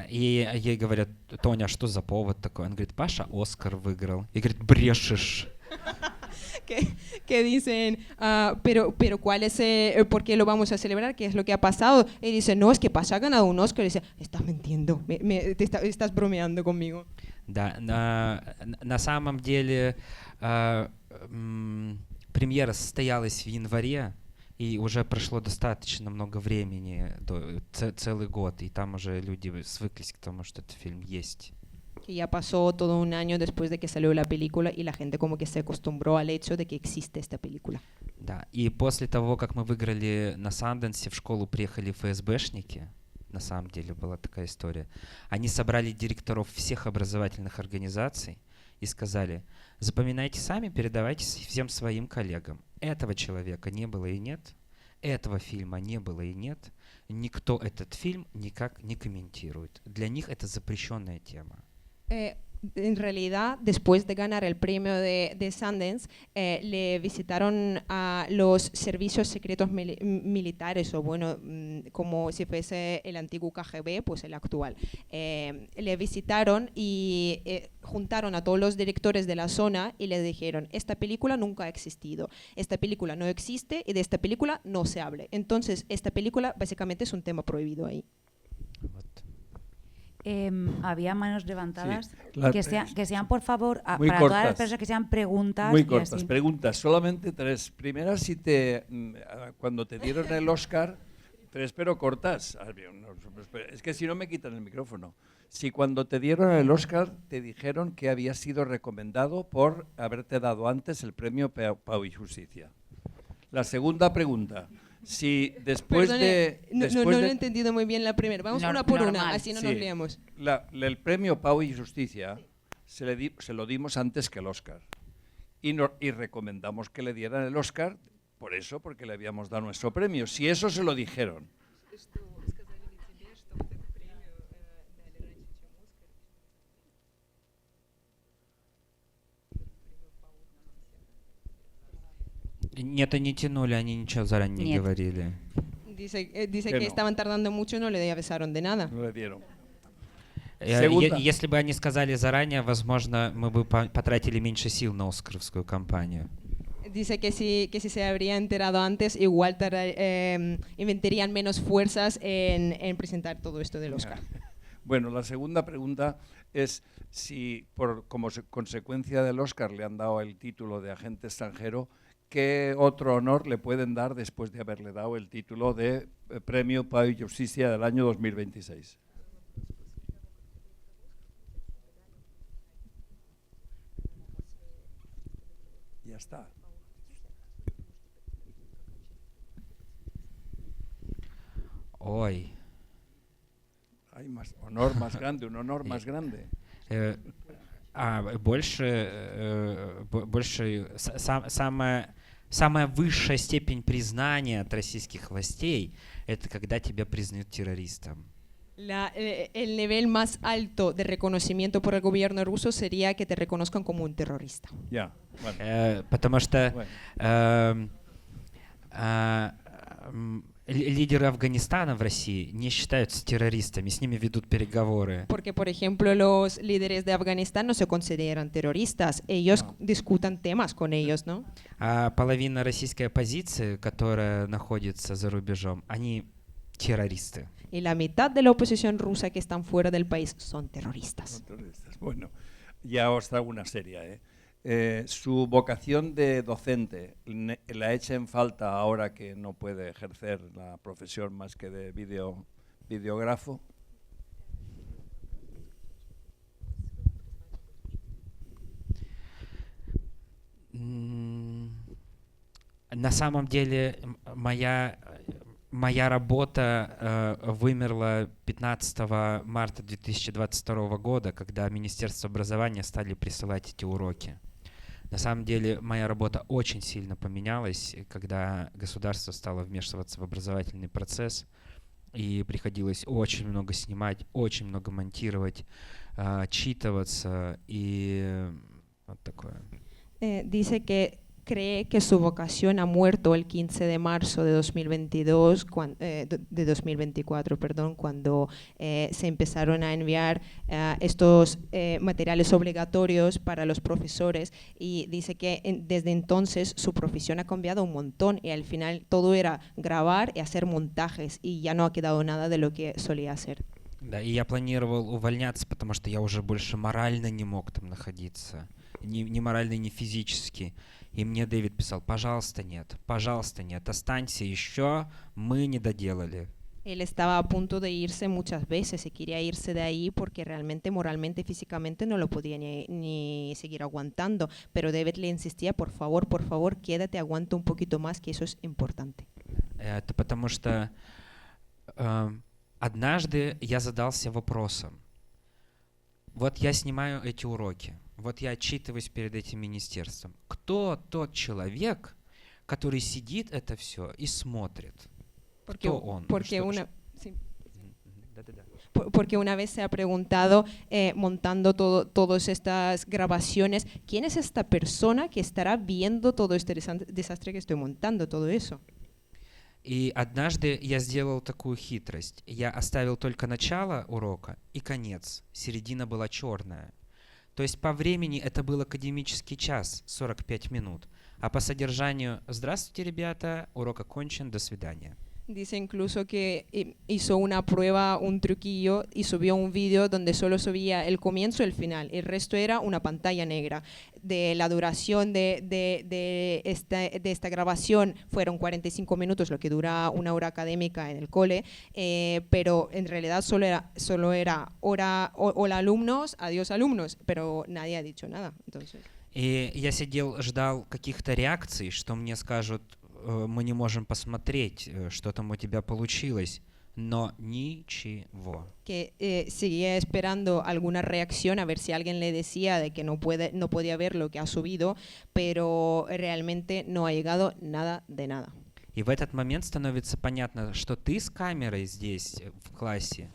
И ей говорят: Тоня, что за повод такой? Он говорит: Паша Оскар выиграл. И говорит: брешешь. Que dicen, pero ¿cuál es, por qué lo vamos a celebrar? ¿Qué es lo que ha pasado? Y dice: no, es que Pasha ha ganado un Oscar. Y dice: estás mintiendo, estás bromeando conmigo. Да, на самом деле премьера состоялась в январе, и уже прошло достаточно много времени, целый год, и там уже люди свыклись к тому, что этот фильм есть. Que ya pasó todo un año después de que salió la película y la gente como que se acostumbró al hecho de que existe esta película. Да, и после того, как мы выиграли на Санденсе, в школу приехали ФСБшники, на самом деле была такая история. Они собрали директоров всех образовательных организаций и сказали: запоминайте сами, передавайте всем своим коллегам. Этого человека не было и нет, этого фильма не было и нет, никто этот фильм никак не комментирует. Для них это запрещенная тема. En realidad, después de ganar el premio de Sundance, le visitaron a los servicios secretos militares, o bueno, como si fuese el antiguo KGB, pues el actual. Le visitaron y juntaron a todos los directores de la zona y les dijeron: esta película nunca ha existido, esta película no existe y de esta película no se hable. Entonces, esta película básicamente es un tema prohibido ahí. Había manos levantadas. Sí, que sean, por favor, para cortas, todas las personas, que sean preguntas. Muy cortas, preguntas, solamente 3. Primera, cuando te dieron el Oscar, 3 pero cortas. Es que si no me quitan el micrófono. Si cuando te dieron el Oscar te dijeron que había sido recomendado por haberte dado antes el premio Pau y Justicia. La segunda pregunta. Si después Perdone, de... no lo he entendido muy bien la primera. Vamos una por una, así no nos liamos. El premio Pau y Justicia se lo dimos antes que el Oscar. Y recomendamos que le dieran el Oscar por eso, porque le habíamos dado nuestro premio. Si eso se lo dijeron. Нет, не тянули, они ничего заранее не говорили. Dice que estaban tardando mucho y no le avisaron de nada. No le dieron. Если бы они сказали заранее, возможно, мы бы потратили меньше сил на оскаровскую кампанию. Dice que si se habría enterado antes, igual inventarían menos fuerzas en presentar todo esto del Oscar. Bueno, la segunda pregunta es si como consecuencia del Oscar le han dado el título de agente extranjero, ¿qué otro honor le pueden dar después de haberle dado el título de Premio Pau y Justicia del año 2026? Ya está. Ой. Hay más honor más grande, un honor más grande. Самая высшая степень признания от российских властей – это когда тебя признают террористом. El nivel más alto de reconocimiento por el gobierno ruso sería que te reconozcan como un terrorista. Ya, bueno. Потому что лидеры Афганистана в России не считаются террористами, с ними ведут переговоры. Porque, por ejemplo, los líderes de Afganistán no se consideran terroristas, ellos discutan temas con ellos, ¿no? А половина российской оппозиции, которая находится за рубежом, они террористы. Y la mitad de la oposición rusa que están fuera del país son terroristas. Bueno, ya os traigo una seria, su vocación de docente la echa en falta ahora que no puede ejercer la profesión más que de videógrafo. На самом деле моя работа вымерла 15 марта 2022 года, когда Министерство образования стали присылать эти уроки. На самом деле моя работа очень сильно поменялась, когда государство стало вмешиваться в образовательный процесс, и приходилось очень много снимать, очень много монтировать, отчитываться и вот такое. Dice que cree que su vocación ha muerto el 15 de marzo de 2022, de 2024, perdón, cuando se empezaron a enviar estos materiales obligatorios para los profesores, y dice que desde entonces su profesión ha cambiado un montón y al final todo era grabar y hacer montajes y ya no ha quedado nada de lo que solía hacer. Да, и я планировал увольняться, потому что я уже больше морально не мог там находиться, ни морально, ни физически. И мне Дэвид писал: пожалуйста, нет, останься еще, мы не доделали. Él estaba a punto de irse muchas veces y quería irse de ahí porque realmente, moralmente, físicamente no lo podía ni seguir aguantando. Pero David le insistía: por favor, quédate, aguanta un poquito más, que eso es importante. Это потому что однажды я задался вопросом. Вот я снимаю эти уроки, вот я отчитываюсь перед этим министерством. Кто тот человек, который сидит это все и смотрит? Кто он? Porque una vez se ha preguntado, montando todas estas grabaciones, ¿quién es esta persona que estará viendo todo este desastre que estoy montando, todo eso? И однажды я сделал такую хитрость. Я оставил только начало урока и конец. Середина была черная. То есть по времени это был академический час, 45 минут. А по содержанию: здравствуйте, ребята, урок окончен, до свидания. Dice incluso que hizo una prueba, un truquillo, y subió un vídeo donde solo subía el comienzo y el final. El resto era una pantalla negra. De la duración de esta grabación fueron 45 minutos, lo que dura una hora académica en el cole, pero en realidad solo era hola alumnos, adiós alumnos, pero nadie ha dicho nada. Entonces. И я сидел, ждал каких-то реакций, что мне скажут: мы не можем посмотреть, что там у тебя получилось, но ничего. Que seguía esperando alguna reacción, a ver si alguien le decía de que no podía ver lo que ha subido, pero realmente no ha llegado nada de nada. И в этот момент становится понятно, что ты с камерой здесь в классе,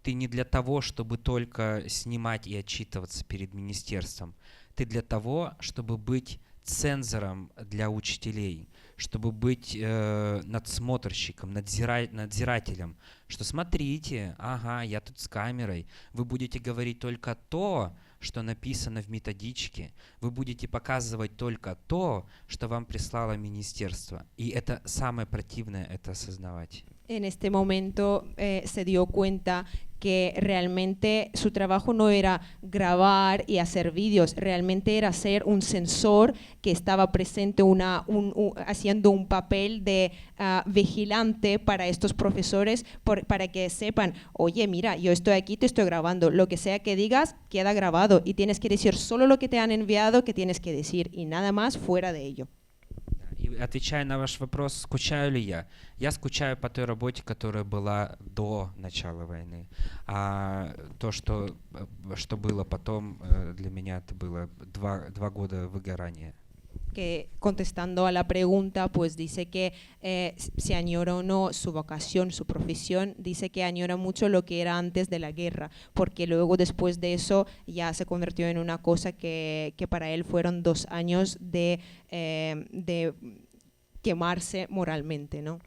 ты не для того, чтобы только снимать и отчитываться перед министерством, ты для того, чтобы быть цензором для учителей, чтобы быть надсмотрщиком, надзирателем, что смотрите, ага, я тут с камерой, вы будете говорить только то, что написано в методичке, вы будете показывать только то, что вам прислало министерство. И это самое противное, это осознавать. En este momento se dio cuenta que realmente su trabajo no era grabar y hacer vídeos, realmente era ser un censor que estaba presente, haciendo un papel de vigilante para estos profesores, para que sepan: oye, mira, yo estoy aquí, te estoy grabando, lo que sea que digas queda grabado y tienes que decir solo lo que te han enviado que tienes que decir y nada más fuera de ello. И отвечая на ваш вопрос, скучаю ли я? Я скучаю по той работе, которая была до начала войны. А то, что было потом, для меня это было 2 года выгорания. Que contestando a la pregunta, pues dice que si añora o no su vocación, su profesión, dice que añora mucho lo que era antes de la guerra, porque luego después de eso ya se convirtió en una cosa que para él fueron 2 años de quemarse moralmente, ¿no?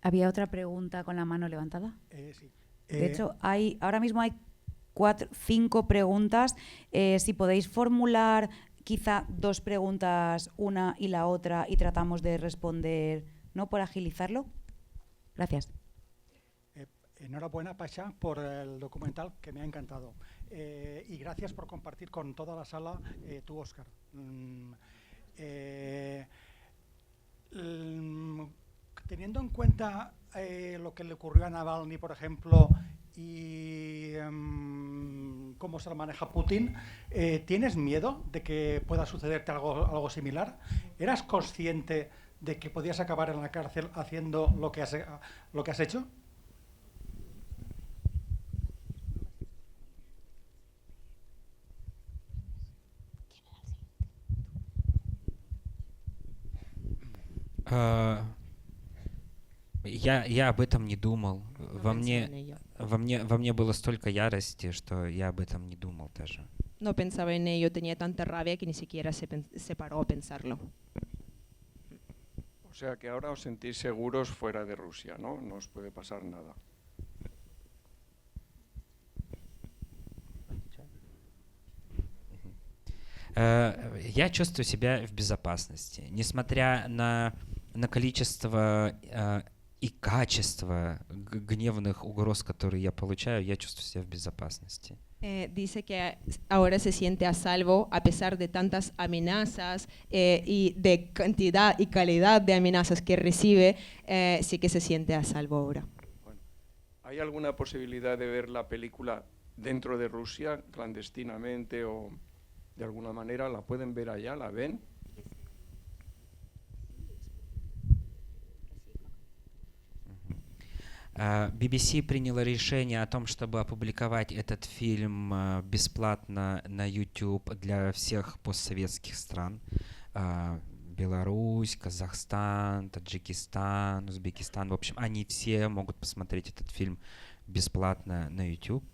¿Había otra pregunta con la mano levantada? Sí. De hecho, ahora mismo hay 5 preguntas. Si podéis formular quizá 2 preguntas, una y la otra, y tratamos de responder, ¿no? Por agilizarlo. Gracias. Enhorabuena, Pasha, por el documental que me ha encantado. Y gracias por compartir con toda la sala tu Oscar. Teniendo en cuenta lo que le ocurrió a Navalny, por ejemplo, y cómo se lo maneja Putin, ¿tienes miedo de que pueda sucederte algo similar? ¿Eras consciente de que podías acabar en la cárcel haciendo lo que has hecho? Я об этом не думал. No Во pensaba en мне, ello. во мне было столько ярости, что я об этом не думал даже. No pensaba en ello, tenía tanta rabia que ni siquiera se paró a pensarlo. O sea que ahora os sentís seguros fuera de Rusia, ¿no? No os puede pasar nada. Я чувствую себя в безопасности. Несмотря на количество и качество гневных угроз, которые я получаю, я чувствую себя в безопасности. Dice que ahora se siente a salvo a pesar de tantas amenazas y de cantidad y calidad de amenazas que recibe, sí que se siente a salvo ahora. Bueno, ¿hay alguna posibilidad de ver la película dentro de Rusia, clandestinamente o de alguna manera? ¿La pueden ver allá? ¿La ven? BBC приняло решение о том, чтобы опубликовать этот фильм бесплатно на YouTube для всех постсоветских стран. Беларусь, Казахстан, Таджикистан, Узбекистан. В общем, они все могут посмотреть этот фильм бесплатно на YouTube.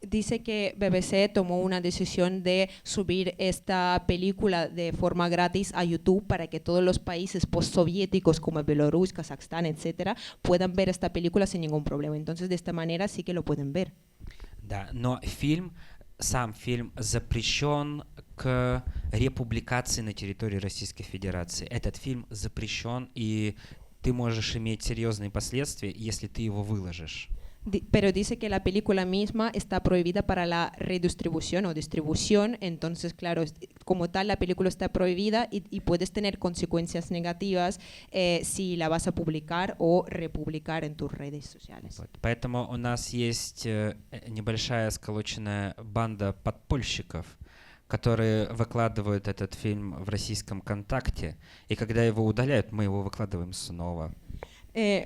Dice que BBC tomó una decisión de subir esta película de forma gratis a YouTube para que todos los países postsoviéticos como Belarus, Kazajstán, etcétера, puedan ver esta película sin ningún problema. Entonces, de esta manera sí que lo pueden ver. Да, но сам фильм запрещен к републикации на территории Российской Федерации. Этот фильм запрещен, и ты можешь иметь серьезные последствия, если ты его выложишь. Pero dice que la película misma está prohibida para la redistribución o distribución, entonces claro, como tal la película está prohibida y puedes tener consecuencias negativas si la vas a publicar o republicar en tus redes sociales. Вот. Поэтому у нас есть небольшая сколоченная банда подпольщиков, которые выкладывают этот фильм в российском ВКонтакте, и когда его удаляют, мы его выкладываем снова.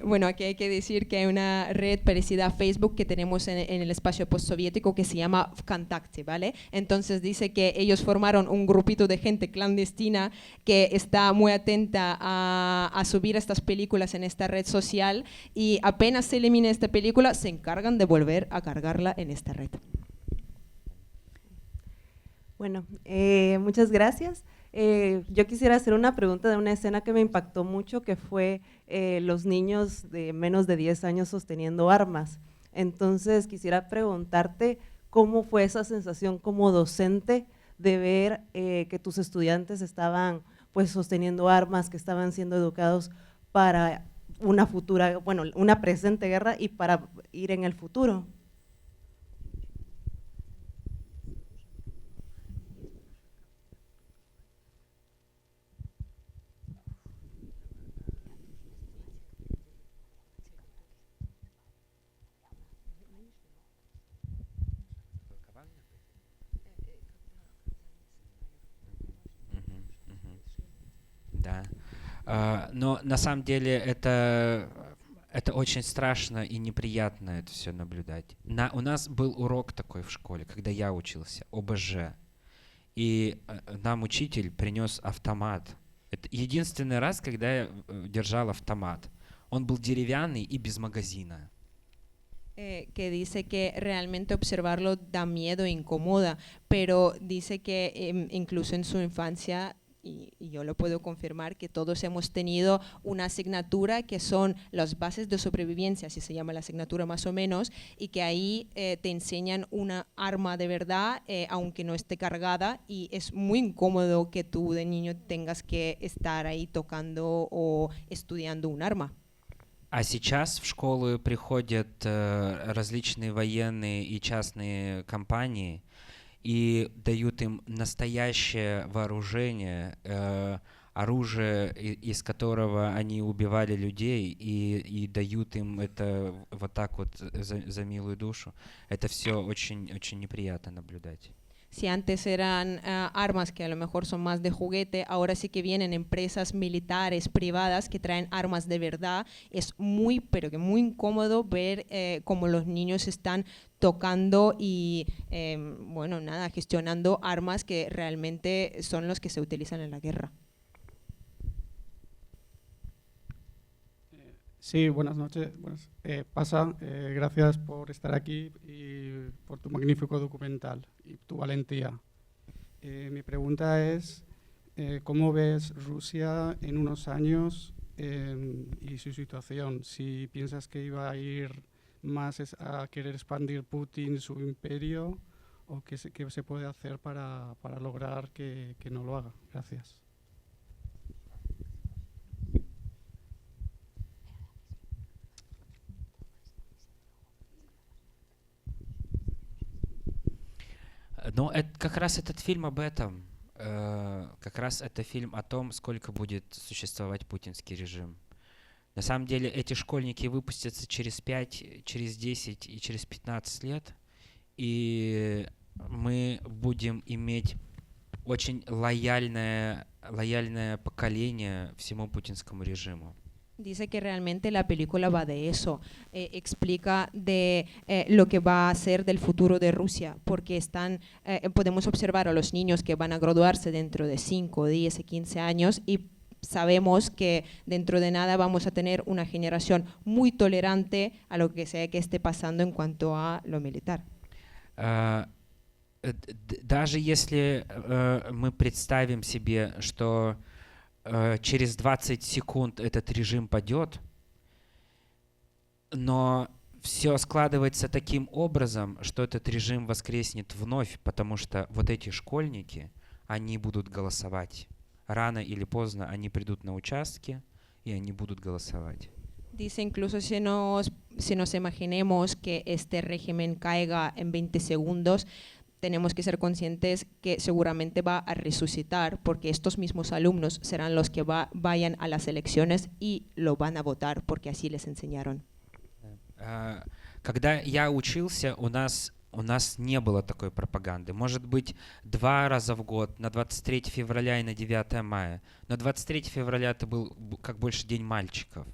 Bueno, aquí hay que decir que hay una red parecida a Facebook que tenemos en el espacio postsoviético que se llama VKontakte, ¿vale? Entonces dice que ellos formaron un grupito de gente clandestina que está muy atenta a subir estas películas en esta red social y apenas se elimine esta película se encargan de volver a cargarla en esta red. Bueno, muchas gracias. Yo quisiera hacer una pregunta de una escena que me impactó mucho, que fue los niños de menos de 10 años sosteniendo armas. Entonces quisiera preguntarte cómo fue esa sensación como docente de ver que tus estudiantes estaban pues sosteniendo armas, que estaban siendo educados para una futura, bueno, una presente guerra y para ir en el futuro. Да. Но на самом деле это очень страшно и неприятно это все наблюдать. У нас был урок такой в школе, когда я учился, ОБЖ. И нам учитель принес автомат. Это единственный раз, когда я держал автомат. Он был деревянный и без магазина. Que dice que realmente observarlo da miedo e incomoda, pero dice que incluso en su infancia, y yo lo puedo confirmar, que todos hemos tenido una asignatura que son las bases de sobrevivencia, así se llama la asignatura más o menos, y que ahí te enseñan una arma de verdad, aunque no esté cargada, y es muy incómodo que tú de niño tengas que estar ahí tocando o estudiando un arma. А сейчас в школы приходят различные военные и частные компании и дают им настоящее вооружение, оружие, из которого они убивали людей, и dают им это вот так вот за милую душу. Это все очень, очень неприятно наблюдать. Si antes eran armas que a lo mejor son más de juguete, ahora sí que vienen empresas militares privadas que traen armas de verdad. Es muy, pero que muy incómodo ver cómo los niños están tocando y, bueno, nada, gestionando armas que realmente son los que se utilizan en la guerra. Sí, buenas noches. Pasa, gracias por estar aquí y por tu magnífico documental y tu valentía. Mi pregunta es, ¿cómo ves Rusia en unos años y su situación? Si piensas que iba a ir más a querer expandir Putin su imperio, o qué se puede hacer para lograr que no lo haga. Gracias. Ну, как раз этот фильм об этом. Как раз это фильм о том, сколько будет существовать путинский режим. На самом деле эти школьники выпустятся через 5, через 10 и через 15 лет, и мы будем иметь очень лояльное поколение всему путинскому режиму. Dice que realmente la película va de eso, explica de lo que va a ser del futuro de Rusia, porque podemos observar a los niños que van a graduarse dentro de 5, 10 y 15 años y sabemos que dentro de nada vamos a tener una generación muy tolerante a lo que sea que esté pasando en cuanto a lo militar. Даже если мы представим себе, что через 20 секунд этот режим падет, но все складывается таким образом, что этот режим воскреснет вновь, потому что вот эти школьники, они будут голосовать. Рано или поздно они придут на участки, и они будут голосовать. Dice incluso si nos imaginemos que este régimen caiga en 20 segundos, tenemos que ser conscientes que seguramente va a resucitar, porque estos mismos alumnos serán los que vayan a las elecciones y lo van a votar, porque así les enseñaron. Когда я учился, у нас не было такой пропаганды. Может быть, 2 раза в год, на 23 февраля и на 9 мая. Но 23 февраля это был как больше День мальчиков.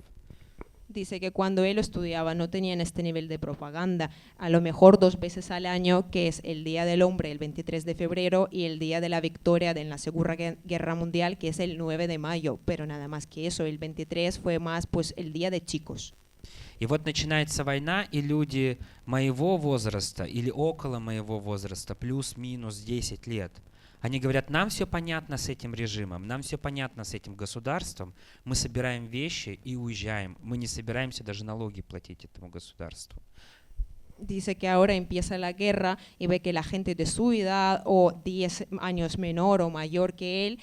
Dice que cuando él estudiaba no tenían este nivel de propaganda, a lo mejor 2 veces al año, que es el Día del Hombre, el 23 de febrero, y el Día de la Victoria en la Segunda Guerra Mundial, que es el 9 de mayo, pero nada más que eso, el 23 fue más pues el Día de chicos. И вот начинается война, и люди моего возраста или около моего возраста, плюс-минус 10 лет, они говорят, нам все понятно с этим режимом, нам все понятно с этим государством, мы собираем вещи и уезжаем, мы не собираемся даже налоги платить этому государству. Dice que ahora empieza la guerra y ve que la gente de su edad o 10 años menor o mayor que él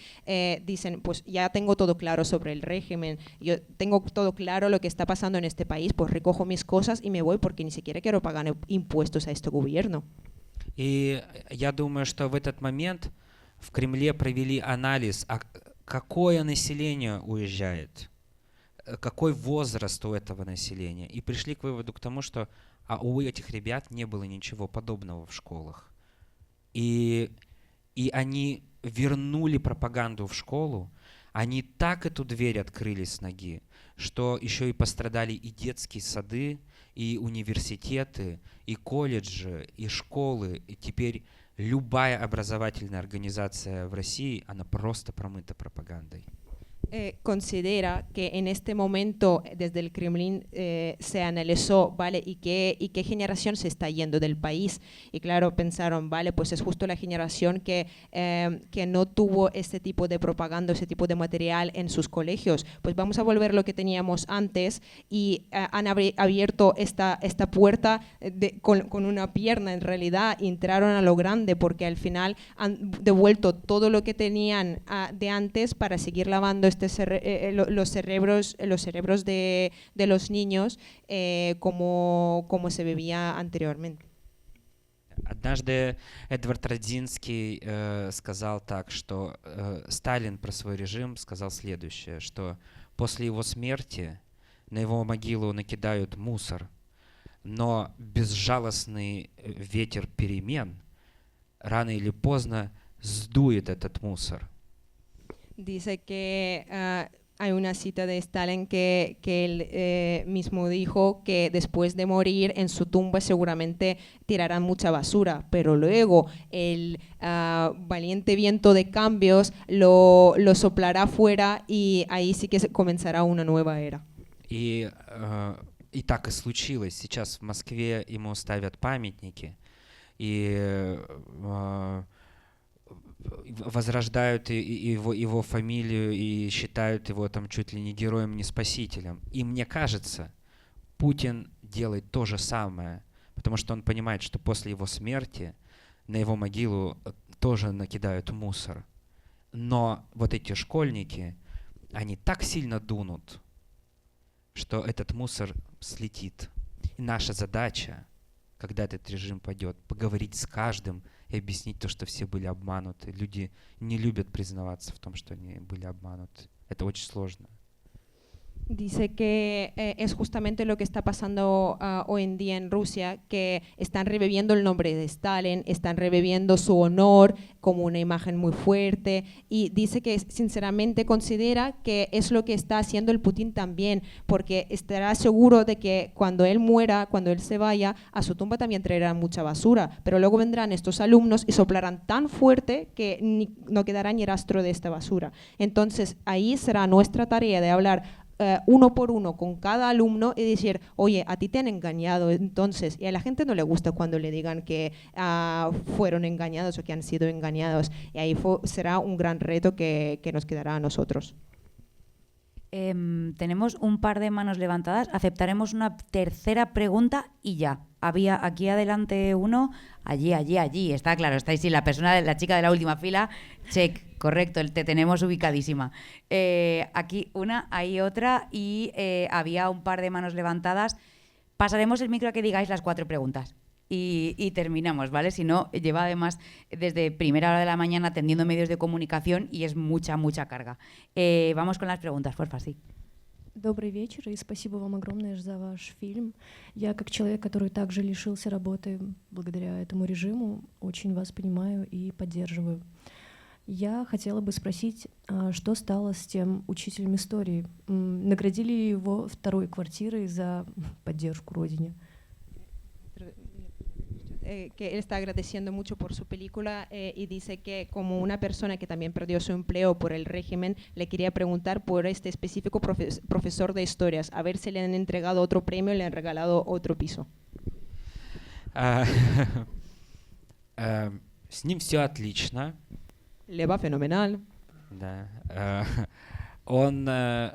dicen, pues ya tengo todo claro sobre el régimen, yo tengo todo claro lo que está pasando en este país, pues recojo mis cosas y me voy porque ni siquiera quiero pagar impuestos a este gobierno. И я думаю, что в этот момент в Кремле провели анализ, какое население уезжает, какой возраст у этого населения, и пришли к выводу к тому, что у этих ребят не было ничего подобного в школах. И они вернули пропаганду в школу, они так эту дверь открыли с ноги, что еще и пострадали и детские сады, и университеты, и колледжи, и школы. И теперь любая образовательная организация в России, она просто промыта пропагандой. Considera que en este momento desde el Kremlin se analizó, ¿vale? ¿Y qué generación se está yendo del país? Y claro, pensaron, ¿vale? Pues es justo la generación que no tuvo este tipo de propaganda, ese tipo de material en sus colegios. Pues vamos a volver a lo que teníamos antes y han abierto esta puerta con una pierna en realidad, entraron a lo grande porque al final han devuelto todo lo que tenían de antes para seguir lavando los cerebros de los niños como se bebía anteriormente. Однажды Эдвард Радзинский сказал так, что Сталин про свой режим сказал следующее, что после его смерти на его могилу накидают мусор, но безжалостный ветер перемен рано или поздно сдует этот мусор. Dice que hay una cita de Stalin que él mismo dijo que después de morir en su tumba seguramente tirarán mucha basura, pero luego el valiente viento de cambios lo soplará fuera y ahí sí que comenzará una nueva era. И так и случилось. Сейчас в Москве ему ставят памятники и возрождают его фамилию и считают его там чуть ли не героем, не спасителем. И мне кажется, Путин делает то же самое, потому что он понимает, что после его смерти на его могилу тоже накидают мусор. Но вот эти школьники, они так сильно дунут, что этот мусор слетит. И наша задача, когда этот режим падет, поговорить с каждым и объяснить то, что все были обмануты. Люди не любят признаваться в том, что они были обмануты. Это очень сложно. Dice que es justamente lo que está pasando hoy en día en Rusia, que están reviviendo el nombre de Stalin, están reviviendo su honor como una imagen muy fuerte, y dice que sinceramente considera que es lo que está haciendo el Putin también, porque estará seguro de que cuando él muera, cuando él se vaya, a su tumba también traerán mucha basura, pero luego vendrán estos alumnos y soplarán tan fuerte que no quedará ni rastro de esta basura. Entonces ahí será nuestra tarea de hablar uno por uno con cada alumno y decir, oye, a ti te han engañado, entonces, y a la gente no le gusta cuando le digan que fueron engañados o que han sido engañados, y ahí será un gran reto que nos quedará a nosotros. Tenemos un par de manos levantadas, aceptaremos una tercera pregunta y ya. Había aquí adelante uno, allí, está claro, está ahí, sí, la chica de la última fila, check, correcto, te tenemos ubicadísima. Aquí una, ahí otra y había un par de manos levantadas. Pasaremos el micro a que digáis las 4 preguntas y terminamos, ¿vale? Si no, lleva además desde primera hora de la mañana atendiendo medios de comunicación y es mucha carga. Vamos con las preguntas, porfa, sí. Добрый вечер и спасибо вам огромное за ваш фильм. Я, как человек, который также лишился работы благодаря этому режиму, очень вас понимаю и поддерживаю. Я хотела бы спросить, что стало с тем учителем истории? Наградили его 2-й квартирой за поддержку Родине? Que él está agradeciendo mucho por su película y dice que como una persona que también perdió su empleo por el régimen, le quería preguntar por este específico profesor de historias, a ver si le han entregado otro premio, le han regalado otro piso. С ним все отлично. Le va fenomenal. Да. Он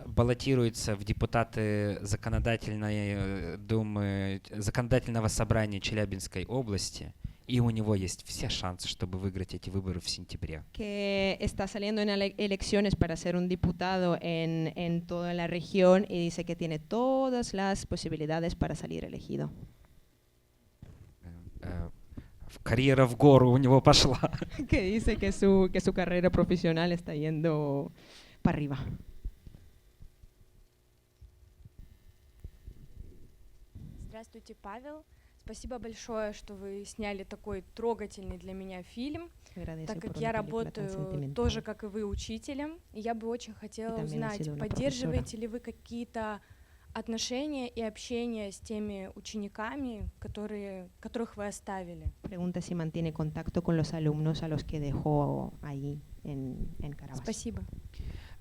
баллотируется в депутаты законодательной думы, законодательного собрания Челябинской области, и у него есть все шансы, чтобы выиграть эти выборы в сентябре. Que está saliendo en elecciones para ser un diputado en toda la región y dice que tiene todas las posibilidades para salir elegido. Карьера в гору у него пошла. Que dice que su carrera profesional está yendo para arriba. Здравствуйте, Павел. Спасибо большое, что вы сняли такой трогательный для меня фильм, так как я работаю тоже, как и вы, учителем. И я бы очень хотела узнать, поддерживаете ли вы какие-то отношения и общение с теми учениками, которых вы оставили? Pregunta si mantiene contacto con los alumnos a los que dejó ahí en Карабас. Спасибо.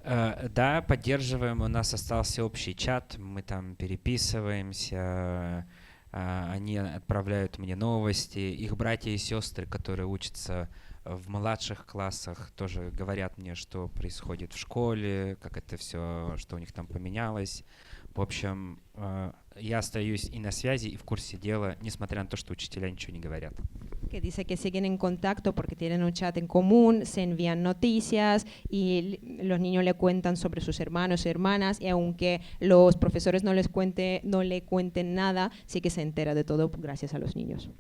Да, поддерживаем. У нас остался общий чат, мы там переписываемся, они отправляют мне новости. Их братья и сестры, которые учатся в младших классах, тоже говорят мне, что происходит в школе, как это все, что у них там поменялось. В общем, я остаюсь и на связи, и в курсе дела, несмотря на то, что учителя ничего не говорят. Que dice que siguen en contacto porque tienen un chat en común, se envían noticias y los niños le cuentan sobre sus hermanos y hermanas, y aunque los profesores no le cuenten nada, sí que se entera de todo gracias a los niños.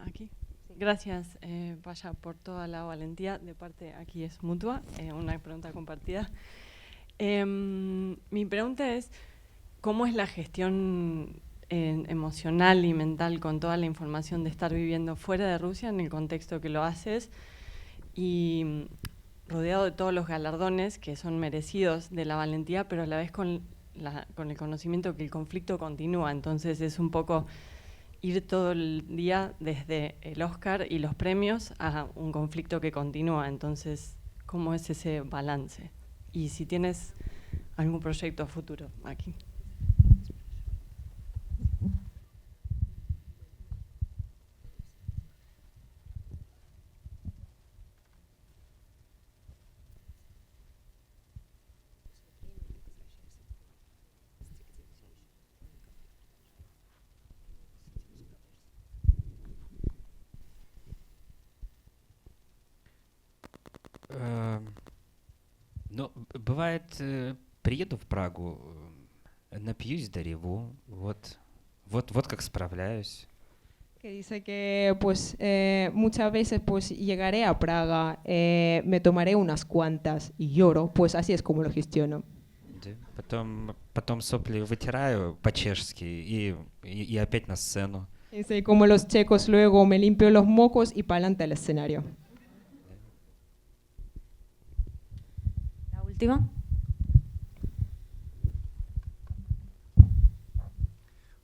Aquí. Gracias, Pasha, por toda la valentía. De parte aquí es mutua, una pregunta compartida. Mi pregunta es, ¿cómo es la gestión emocional y mental con toda la información de estar viviendo fuera de Rusia en el contexto que lo haces y rodeado de todos los galardones que son merecidos de la valentía, pero a la vez con el conocimiento que el conflicto continúa? Entonces es un poco ir todo el día desde el Oscar y los premios a un conflicto que continúa. Entonces, ¿cómo es ese balance? Y si tienes algún proyecto a futuro aquí. Ну, бывает, приеду в Прагу, напьюсь до реву, вот как справляюсь. Que dice que pues muchas veces pues llegaré a Praga, me tomaré unas cuantas y lloro, pues así es como lo gestiono. Да. Потом сопли вытираю по-чешски и опять на сцену. Dice, como los checos, luego me limpio los mocos y pa'lante al escenario. La última.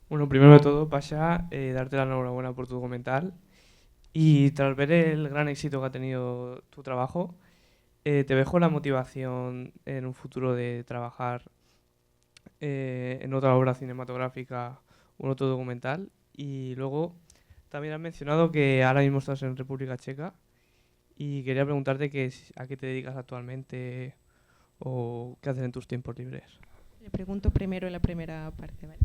Bueno, primero de todo, Pasha, darte la enhorabuena por tu documental y tras ver el gran éxito que ha tenido tu trabajo, te dejo la motivación en un futuro de trabajar en otra obra cinematográfica o en otro documental. Y luego también has mencionado que ahora mismo estás en República Checa y quería preguntarte a qué te dedicas actualmente o qué haces en tus tiempos libres. Le pregunto primero la primera parte, ¿vale?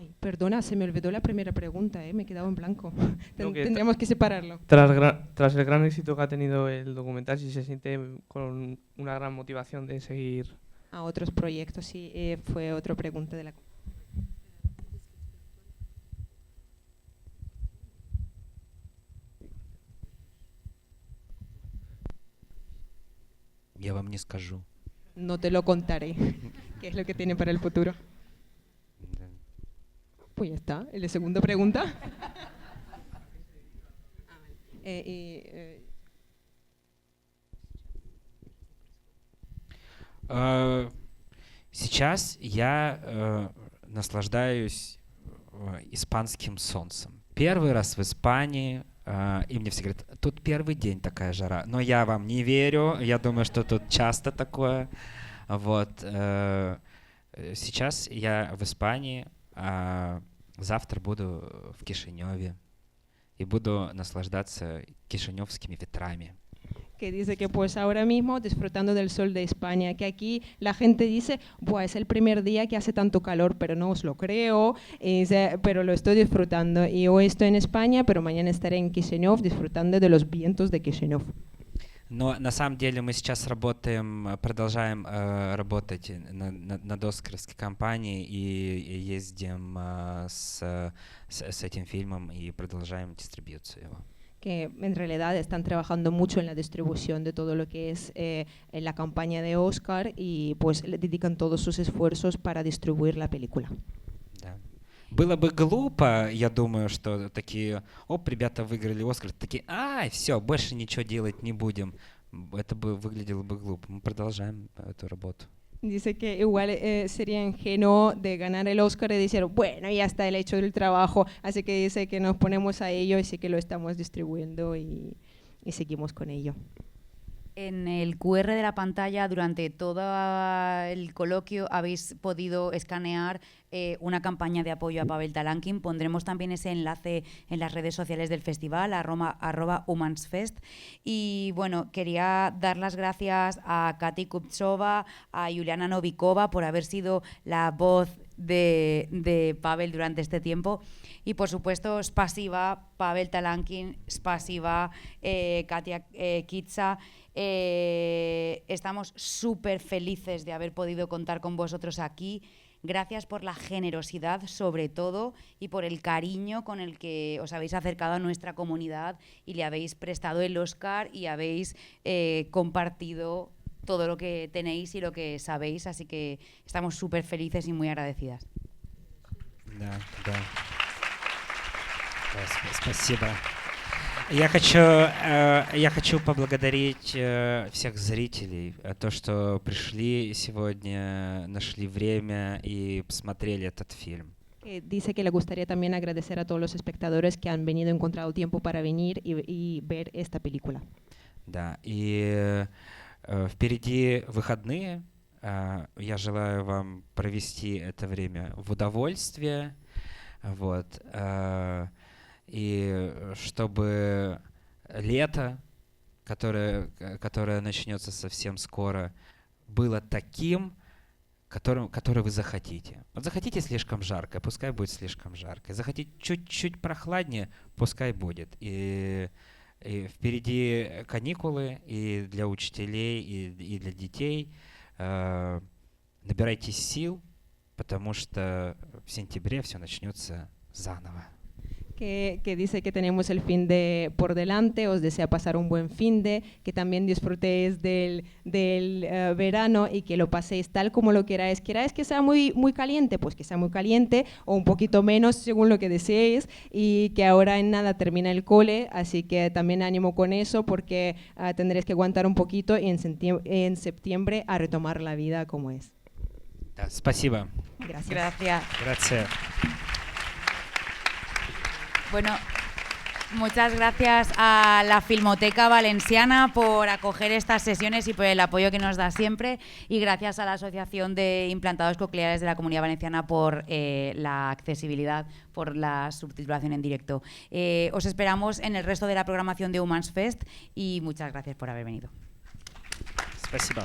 Ay, perdona, se me olvidó la primera pregunta, me he quedado en blanco. Tendríamos que separarlo. Tras el gran éxito que ha tenido el documental, si se siente con una gran motivación de seguir a otros proyectos, sí, fue otra pregunta de la... Я вам не скажу. No te lo contaré. ¿Qué es lo que tiene para el futuro? Pues ya está. ¿La segunda pregunta? Сейчас я наслаждаюсь испанским солнцем. Первый раз в Испании, и мне все говорят, тут первый день такая жара. Но я вам не верю, я думаю, что тут часто такое. Вот. Сейчас я в Испании, а завтра буду в Кишиневе и буду наслаждаться кишиневскими ветрами. Que dice que pues ahora mismo disfrutando del sol de España, que aquí la gente dice, buah, es el primer día que hace tanto calor, pero no os lo creo, pero lo estoy disfrutando. Y hoy estoy en España, pero mañana estaré en Кишинев disfrutando de los vientos de Кишинев. Но на самом деле мы сейчас продолжаем работать над оскаровской кампанией и ездим с этим фильмом и продолжаем дистрибьюцию его. Que en realidad están trabajando mucho en la distribución de todo lo que es en la campaña de Oscar y pues le dedican todos sus esfuerzos para distribuir la película. Да. Было бы глупо, я думаю, что такие, ребята выиграли Оскар, такие, все, больше ничего делать не будем. Это бы выглядело бы глупо. Мы продолжаем эту работу. Dice que igual sería ingenuo de ganar el Oscar y decir, bueno, ya está el hecho del trabajo, así que dice que nos ponemos a ello y sí que lo estamos distribuyendo y seguimos con ello. En el QR de la pantalla, durante todo el coloquio, habéis podido escanear una campaña de apoyo a Pavel Talankin. Pondremos también ese enlace en las redes sociales del festival, @humansfest. Y bueno, quería dar las gracias a Katy Kuptsova, a Juliana Novikova por haber sido la voz de Pavel durante este tiempo. Y por supuesto, spasiba, Pavel Talankin, spasiba, Katia Kitsa. Estamos súper felices de haber podido contar con vosotros aquí. Gracias por la generosidad, sobre todo, y por el cariño con el que os habéis acercado a nuestra comunidad y le habéis prestado el Oscar y habéis compartido todo lo que tenéis y lo que sabéis, así que estamos súper felices y muy agradecidas. Да. Спасибо. Я хочу поблагодарить всех зрителей, то, что пришли сегодня, нашли время и посмотрели этот фильм. Dice que le gustaría también agradecer a todos los espectadores que han venido, encontrado tiempo para venir y ver esta película. Да, и впереди выходные. Я желаю вам провести это время в удовольствии, вот, и чтобы лето, которое начнется совсем скоро, было таким, который вы захотите. Вот захотите слишком жарко, пускай будет слишком жарко. Захотите чуть-чуть прохладнее, пускай будет. И впереди каникулы и для учителей, и для детей. Набирайтесь сил, потому что в сентябре все начнется заново. Que dice que tenemos el fin de por delante, os desea pasar un buen fin de, que también disfrutéis del verano y que lo paséis tal como lo queráis. ¿Queráis que sea muy caliente? Pues que sea muy caliente o un poquito menos según lo que deseéis, y que ahora en nada termina el cole, así que también ánimo con eso, porque tendréis que aguantar un poquito y en septiembre a retomar la vida como es. Да, спасибо. Gracias. Bueno, muchas gracias a la Filmoteca Valenciana por acoger estas sesiones y por el apoyo que nos da siempre, y gracias a la Asociación de Implantados Cocleares de la Comunidad Valenciana por la accesibilidad, por la subtitulación en directo. Os esperamos en el resto de la programación de Humans Fest y muchas gracias por haber venido. Спасибо.